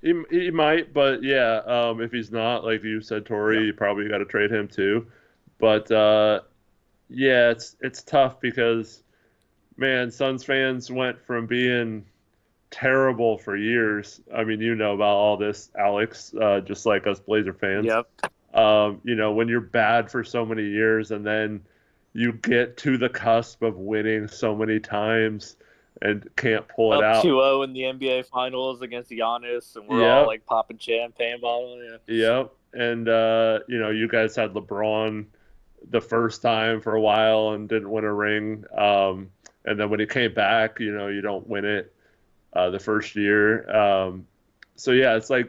He might, but if he's not, like you said, Tori, you probably got to trade him too. But it's tough because, man, Suns fans went from being terrible for years. About all this, Alex, just like us Blazer fans. Yep. When you're bad for so many years and then you get to the cusp of winning so many times and can't pull it out. 2-0 in the NBA Finals against Giannis, and we're all popping champagne bottle. Yeah. Yep. And you guys had LeBron the first time for a while and didn't win a ring. And then when he came back, you don't win it the first year. It's I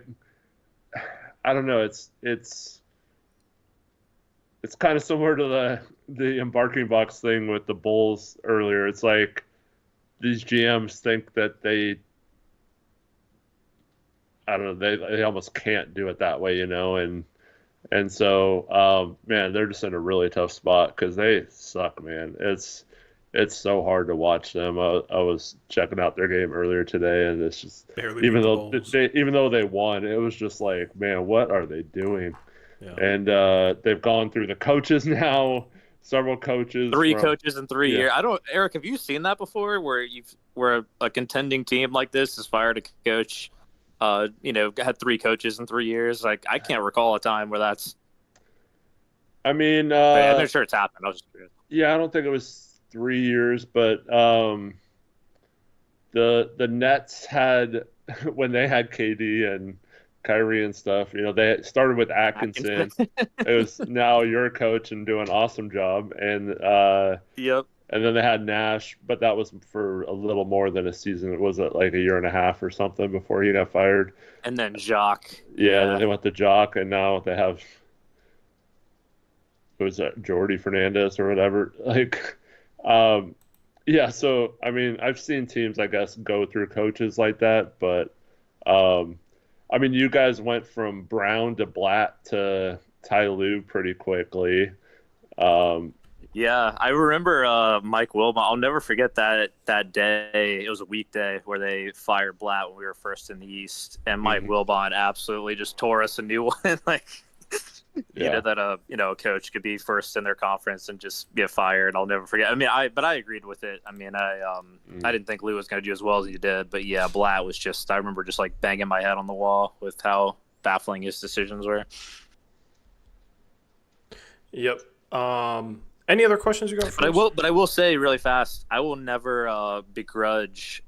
don't know. It's it's kind of similar to the embarking box thing with the Bulls earlier. It's like these GMs think that I don't know, they almost can't do it that way, and so man, they're just in a really tough spot because they suck, man. It's so hard to watch them. I was checking out their game earlier today, and it's just Barely even beat the though Bulls. even though they won, it was just like, man, what are they doing? Yeah. And they've gone through the coaches now, several coaches, Three coaches in 3 years. Yeah. Eric, have you seen that before? Where a contending team like this has fired a coach, had 3 coaches in 3 years. Like, I can't recall a time where that's. I mean, I'm sure it's happened. I was just curious. yeah, I don't think it was 3 years, but the Nets had when they had KD and Kyrie and stuff. They started with Atkinson. It was now your coach and doing an awesome job, and Yep. and then they had Nash, but that was for a little more than a season. It was like a year and a half or something before he got fired. And then Jacques. Yeah, then they went to Jock, and now they have was that Jordy Fernandez or whatever. Like, yeah. So I mean, I've seen teams, I guess, go through coaches like that, but I mean, you guys went from Brown to Blatt to Ty Lue pretty quickly. Yeah, I remember Mike Wilbon. I'll never forget that day. It was a weekday where they fired Blatt when we were first in the East, and Mike Wilbon absolutely just tore us a new one. Like, that a coach could be first in their conference and just get fired. I'll never forget. I mean, I agreed with it. I mean, I didn't think Lue was going to do as well as he did, but yeah, Blatt was just. I remember just like banging my head on the wall with how baffling his decisions were. Yep. Any other questions you got? But I will say really fast. I will never begrudge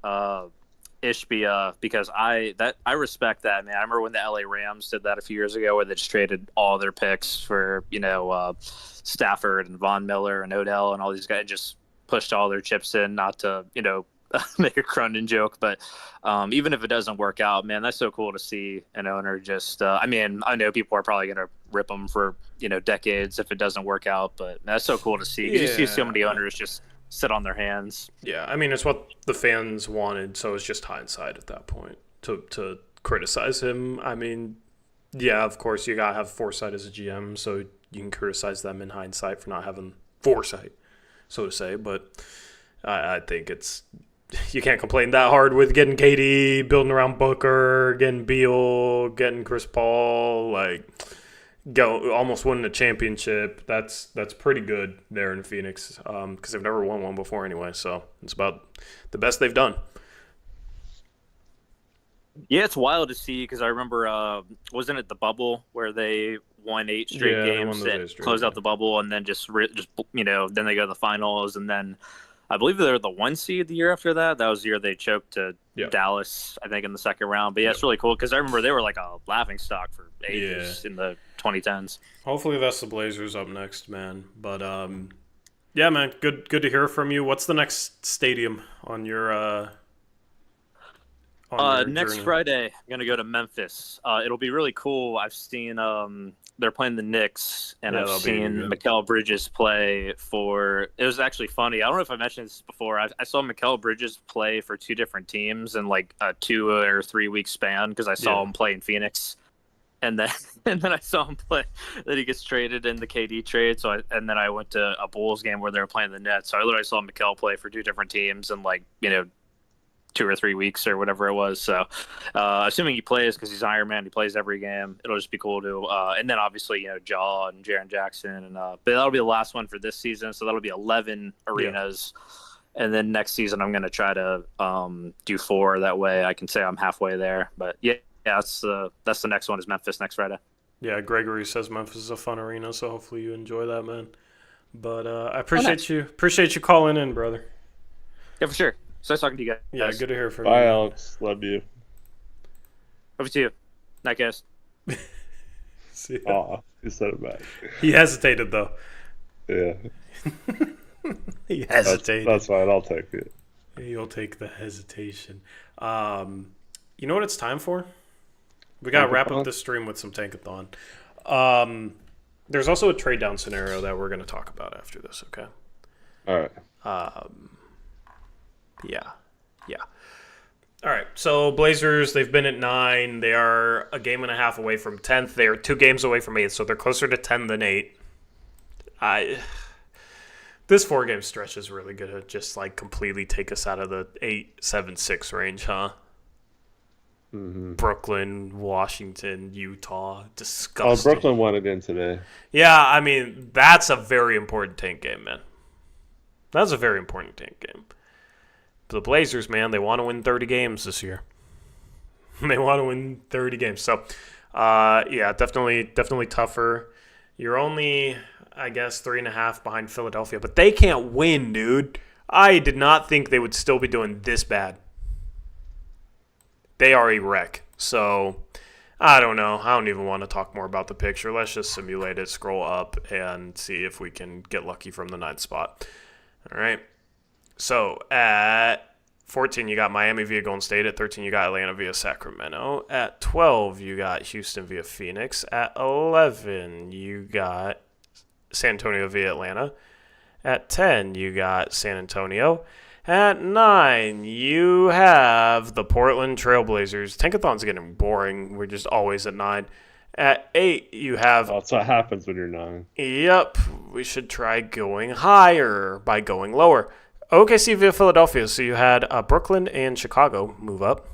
Ishbia because I respect that, man. I remember when the LA Rams did that a few years ago, where they just traded all their picks for Stafford and Von Miller and Odell and all these guys, just pushed all their chips in, not to make a Cronin joke, but even if it doesn't work out, man, that's so cool to see an owner just. I mean, I know people are probably gonna rip them for decades if it doesn't work out, but that's so cool to see. You see so many owners just sit on their hands. Yeah, I mean, it's what the fans wanted, so it's just hindsight at that point to criticize him. I mean, yeah, of course, you gotta have foresight as a GM, so you can criticize them in hindsight for not having foresight, so to say. But I think you can't complain that hard with getting KD, building around Booker, getting Beal, getting Chris Paul, almost winning a championship. That's pretty good there in Phoenix because they've never won one before anyway. So it's about the best they've done. Yeah, it's wild to see because I remember, wasn't it the bubble where they won 8 straight games and closed out the bubble, and then then they go to the finals, and then I believe they were the 1 seed the year after that. That was the year they choked to Dallas, I think, in the second round. But yeah, it's really cool because I remember they were like a laughing stock for ages in the 2010s. Hopefully that's the Blazers up next, man. But yeah, man, good to hear from you. What's the next stadium on your next journey? Friday, I'm gonna go to Memphis. It'll be really cool. I've seen they're playing the Knicks, and I've seen Mikal Bridges play for. It was actually funny. I don't know if I mentioned this before. I saw Mikal Bridges play for 2 different teams in like a 2 or 3 week span because I saw him play in Phoenix, and then I saw him play. Then he gets traded in the KD trade. And then I went to a Bulls game where they were playing the Nets. So I literally saw Mikal play for 2 different teams in 2 or 3 weeks or whatever it was. So assuming he plays because he's Iron Man, he plays every game. It'll just be cool to and then obviously Jaw and Jaren Jackson and but that'll be the last one for this season. So that'll be 11 arenas. And then next season I'm gonna try to do 4. That way I can say I'm halfway there. But yeah, that's the next one is Memphis next Friday. Yeah, Gregory says Memphis is a fun arena, so hopefully you enjoy that, man. But I appreciate you calling in, brother. Yeah, for sure. So nice talking to you guys. Yeah, good to hear from you. Bye, Alex. Love you. Over to you. Night, guys. See ya. Aw, you said it back. He hesitated, though. Yeah. He hesitated. That's fine. I'll take it. You'll take the hesitation. You know what it's time for? We got to wrap up this stream with some Tankathon. There's also a trade down scenario that we're going to talk about after this, okay? All right. Yeah. All right, so Blazers, they've been at 9. They are a game and a half away from 10th. They are 2 games away from 8th, so they're closer to 10 than 8. This 4-game stretch is really going to just, like, completely take us out of the 8-7-6 range, huh? Mm-hmm. Brooklyn, Washington, Utah, disgusting. Oh, Brooklyn won again today. Yeah, I mean, that's a very important tank game, man. That's a very important tank game. The Blazers, man, they want to win 30 games this year. They want to win 30 games. So, yeah, definitely tougher. You're only, I guess, 3.5 behind Philadelphia, but they can't win, dude. I did not think they would still be doing this bad. They are a wreck. So, I don't know. I don't even want to talk more about the picture. Let's just simulate it, scroll up, and see if we can get lucky from the 9th spot. All right. So, at 14, you got Miami via Golden State. At 13, you got Atlanta via Sacramento. At 12, you got Houston via Phoenix. At 11, you got San Antonio via Atlanta. At 10, you got San Antonio. At 9, you have the Portland Trailblazers. Tankathon's getting boring. We're just always at 9. At 8, you have... That's what happens when you're 9. Yep. We should try going higher by going lower. OKC via Philadelphia. So you had Brooklyn and Chicago move up.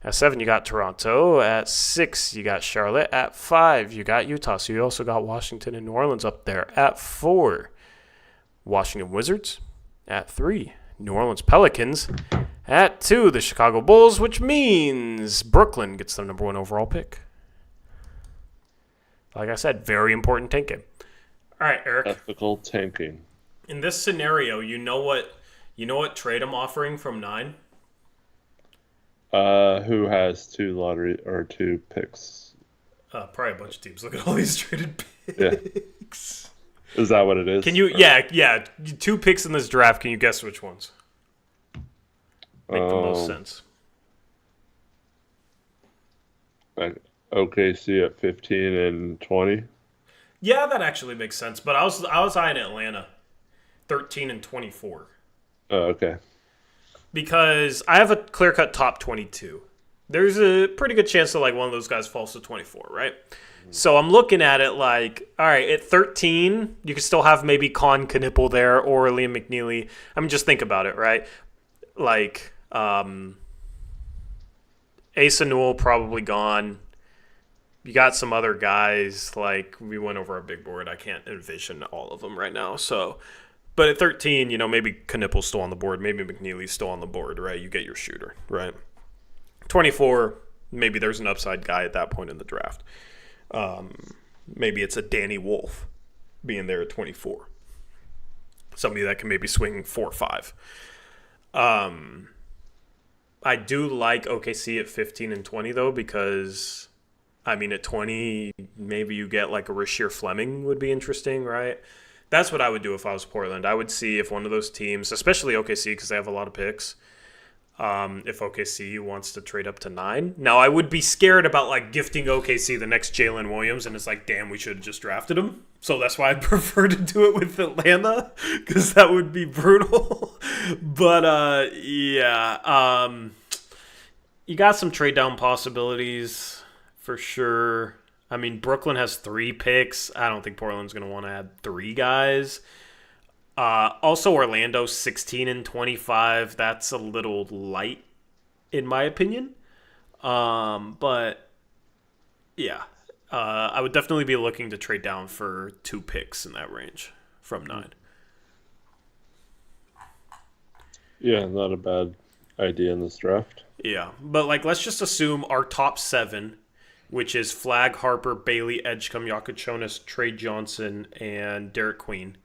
At 7, you got Toronto. At 6, you got Charlotte. At 5, you got Utah. So you also got Washington and New Orleans up there. At 4, Washington Wizards. At 3, New Orleans Pelicans. At 2, the Chicago Bulls, which means Brooklyn gets the number 1 overall pick. Like I said, very important tank game. All right, Eric. Ethical tanking. In this scenario, you know what trade I'm offering from 9? Who has 2 picks? Probably a bunch of teams. Look at all these traded picks. Yeah. Is that what it is? Can you? Yeah. 2 picks in this draft. Can you guess which ones make the most sense? Like OKC at 15 and 20. Yeah, that actually makes sense. But I was eyeing Atlanta, 13 and 24. Oh, okay. Because I have a clear-cut top 22. There's a pretty good chance that like one of those guys falls to 24, right? Mm-hmm. So I'm looking at it like, all right, at 13, you could still have maybe Con Knipple there or Liam McNeely. I mean, just think about it, right? Like, Asa Newell probably gone. You got some other guys, like we went over our big board. I can't envision all of them right now. So, but at 13, maybe Knipple's still on the board. Maybe McNeely's still on the board, right? You get your shooter, right? 24, maybe there's an upside guy at that point in the draft. Maybe it's a Danny Wolf being there at 24. Somebody that can maybe swing 4 or 5. I do like OKC at 15 and 20, though, because... I mean, at 20, maybe you get like a Rasheer Fleming would be interesting, right? That's what I would do if I was Portland. I would see if one of those teams, especially OKC because they have a lot of picks, if OKC wants to trade up to 9. Now, I would be scared about like gifting OKC the next Jalen Williams, and it's like, damn, we should have just drafted him. So that's why I'd prefer to do it with Atlanta because that would be brutal. But, yeah, you got some trade down possibilities. For sure. I mean, Brooklyn has 3 picks. I don't think Portland's going to want to add 3 guys. Also, Orlando, 16 and 25. That's a little light, in my opinion. But, yeah. I would definitely be looking to trade down for 2 picks in that range from 9. Yeah, not a bad idea in this draft. Yeah, but, like, let's just assume our top 7... which is Flag, Harper, Bailey, Edgecombe, Yakuchonis, Trey Johnson, and Derek Queen.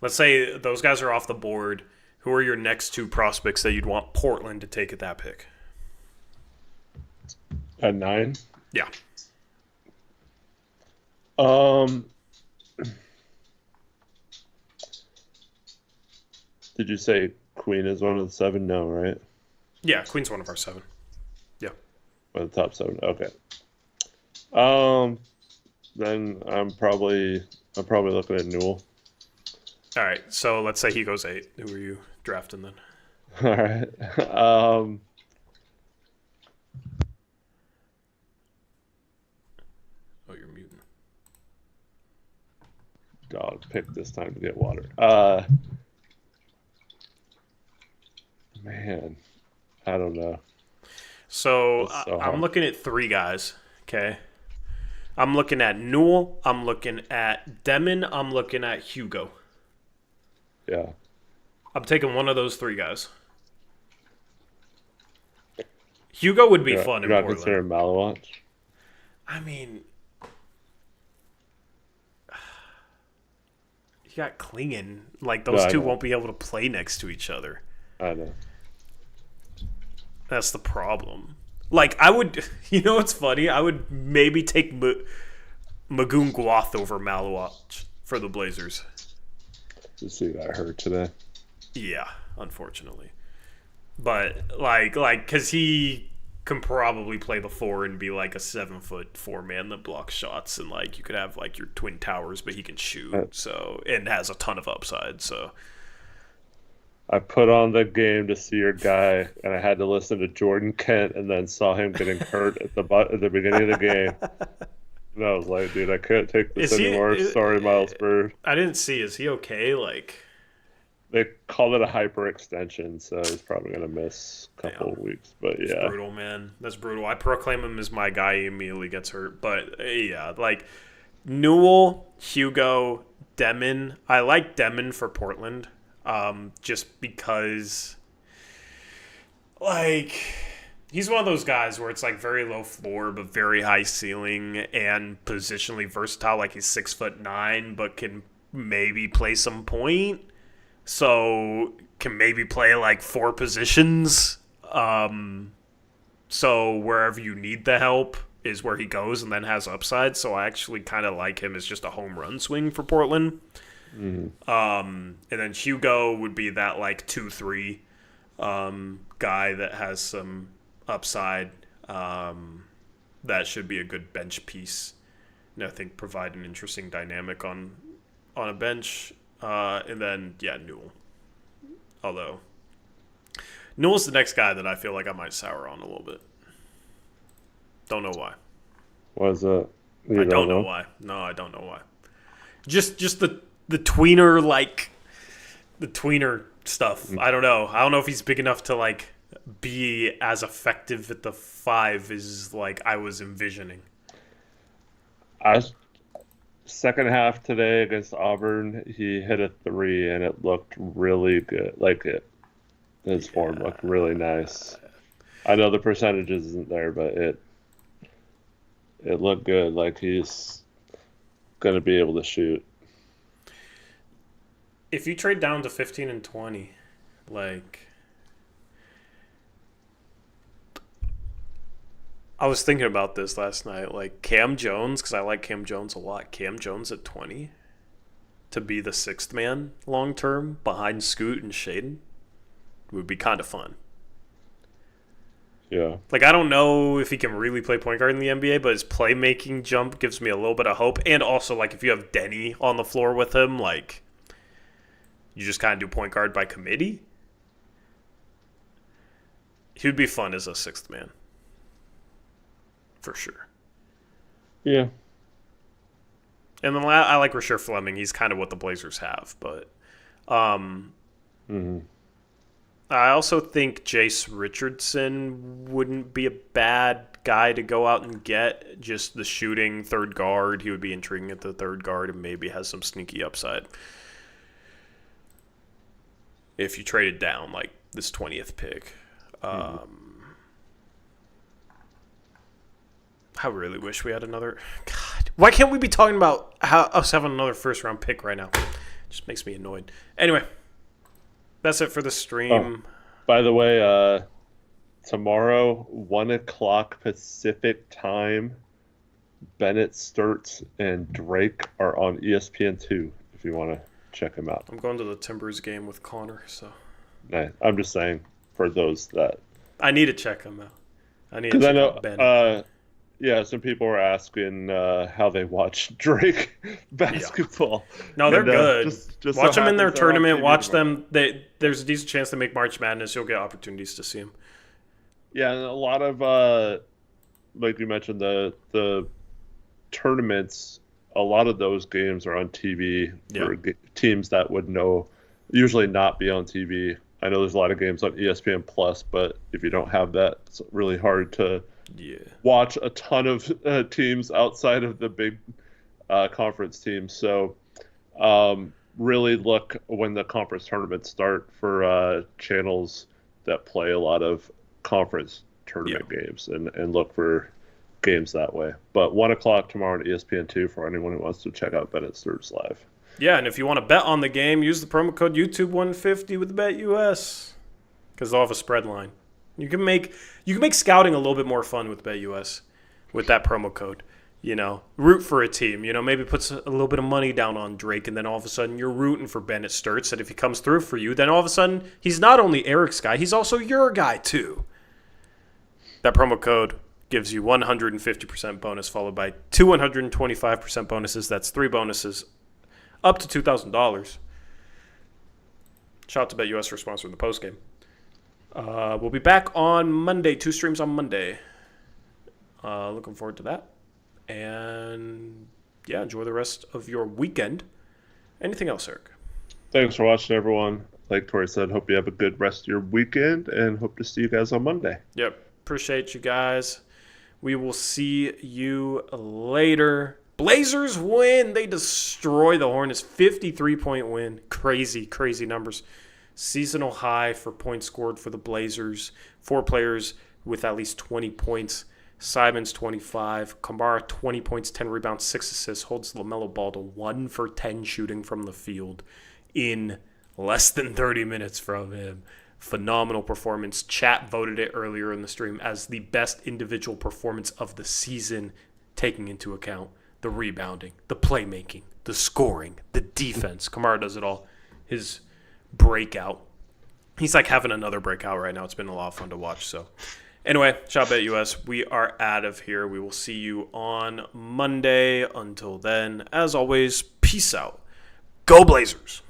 Let's say those guys are off the board. Who are your next 2 prospects that you'd want Portland to take at that pick? At 9? Yeah. Did you say Queen is one of the 7? No, right? Yeah, Queen's one of our 7. Yeah. One of the top 7. Okay. then I'm probably looking at Newell. All right, so let's say he goes 8. Who are you drafting then? All right. Oh, you're muting. Dog picked this time to get water. Man, I don't know. So so I'm looking at 3 guys. Okay. I'm looking at Newell. I'm looking at Demon. I'm looking at Hugo. Yeah. I'm taking one of those 3 guys. Hugo would be fun in You're not Portland. considering Malawach? I mean, you got Clingan. Like, those two won't be able to play next to each other. I know. That's the problem. Like, I would... You know what's funny? I would maybe take Magoon Guath over Malawach for the Blazers. You see that hurt today. Yeah, unfortunately. But, like, because he can probably play the 4 and be, like, a 7-foot 4-man that blocks shots. And, like, you could have, like, your twin towers, but he can shoot. So, and has a ton of upside, so... I put on the game to see your guy, and I had to listen to Jordan Kent, and then saw him getting hurt at the beginning of the game. And I was like, dude, I can't take this anymore. Sorry, Miles Bird. I didn't see. Is he okay? Like, they called it a hyperextension, so he's probably gonna miss a couple of weeks. But yeah, that's brutal, man. That's brutal. I proclaim him as my guy. He immediately gets hurt. But yeah, like Newell, Hugo, Demon. I like Demon for Portland. Just because, like, he's one of those guys where it's like very low floor but very high ceiling and positionally versatile. Like, he's 6'9", but can maybe play some point. So can maybe play like 4 positions. So wherever you need the help is where he goes, and then has upside. So I actually kind of like him as just a home run swing for Portland. Mm-hmm. And then Hugo would be that like 2-3 guy that has some upside. That should be a good bench piece, and I think provide an interesting dynamic on a bench. And then Newell. Although Newell's the next guy that I feel like I might sour on a little bit. Don't know why. What is it? I don't know why. No, I don't know why. Just the tweener, like, the tweener stuff. I don't know. I don't know if he's big enough to, like, be as effective at the 5 as, like, I was envisioning. Second half today against Auburn, he hit a 3, and it looked really good. Like, his form looked really nice. I know the percentage isn't there, but it looked good. Like, he's going to be able to shoot. If you trade down to 15 and 20, like, I was thinking about this last night. Like, Cam Jones, because I like Cam Jones a lot. Cam Jones at 20 to be the 6th man long term behind Scoot and Shaden would be kind of fun. Yeah. Like, I don't know if he can really play point guard in the NBA, but his playmaking jump gives me a little bit of hope. And also, like, if you have Deni on the floor with him, like, you just kind of do point guard by committee. He would be fun as a 6th man. For sure. Yeah. And then I like Rasheer Fleming. He's kind of what the Blazers have. But Mm-hmm. I also think Jace Richardson wouldn't be a bad guy to go out and get. Just the shooting third guard. He would be intriguing at the third guard and maybe has some sneaky upside. If you traded down, like, this 20th pick. I really wish we had another... God, why can't we be talking about us having another first-round pick right now? It just makes me annoyed. Anyway, that's it for the stream. Oh, by the way, tomorrow, 1 o'clock Pacific time, Bennett Sturts and Drake are on ESPN2 if you want to check them out. I'm going to the Timbers game with Connor, so... Nah, I'm just saying, for those that... I need to check them out. I need to check out Bennett. Yeah, some people were asking how they watch Drake basketball. No, they're And, good. Just Watch so them in their happens they're on tournament. TV Watch tomorrow. them. There's a decent chance they make March Madness. You'll get opportunities to see them. Yeah, and a lot of like you mentioned, the tournaments. A lot of those games are on TV for teams that would usually not be on TV. I know there's a lot of games on ESPN Plus, but if you don't have that, it's really hard to watch a ton of teams outside of the big conference teams. So really look when the conference tournaments start for channels that play a lot of conference tournament games and look for games that way. But 1 o'clock tomorrow on ESPN2 for anyone who wants to check out Bennett Sturge live. Yeah, and if you want to bet on the game, use the promo code YouTube150 with BetUS because they'll have a spread line. You can make scouting a little bit more fun with BetUS with that promo code. You know, root for a team. You know, maybe puts a little bit of money down on Drake, and then all of a sudden you're rooting for Bennett Sturts. And if he comes through for you, then all of a sudden he's not only Eric's guy, he's also your guy too. That promo code gives you 150% bonus, followed by 225% bonuses. That's 3 bonuses, up to $2,000. Shout out to BetUS for sponsoring the postgame. We'll be back on Monday. 2 streams on Monday. Looking forward to that. And yeah, enjoy the rest of your weekend. Anything else, Eric? Thanks for watching, everyone. Like Tori said, hope you have a good rest of your weekend and hope to see you guys on Monday. Yep. Appreciate you guys. We will see you later. Blazers win. They destroy the Hornets. 53-point win. Crazy, crazy numbers. Seasonal high for points scored for the Blazers. 4 players with at least 20 points. Simons, 25. Camara, 20 points, 10 rebounds, 6 assists. Holds LaMelo Ball to 1 for 10 shooting from the field in less than 30 minutes from him. Phenomenal performance. Chat voted it earlier in the stream as the best individual performance of the season, taking into account the rebounding, the playmaking, the scoring, the defense. Camara does it all. His breakout. He's like having another breakout right now. It's been a lot of fun to watch. So anyway, shout out BetUS. We are out of here. We will see you on Monday. Until then, as always, peace out. Go Blazers.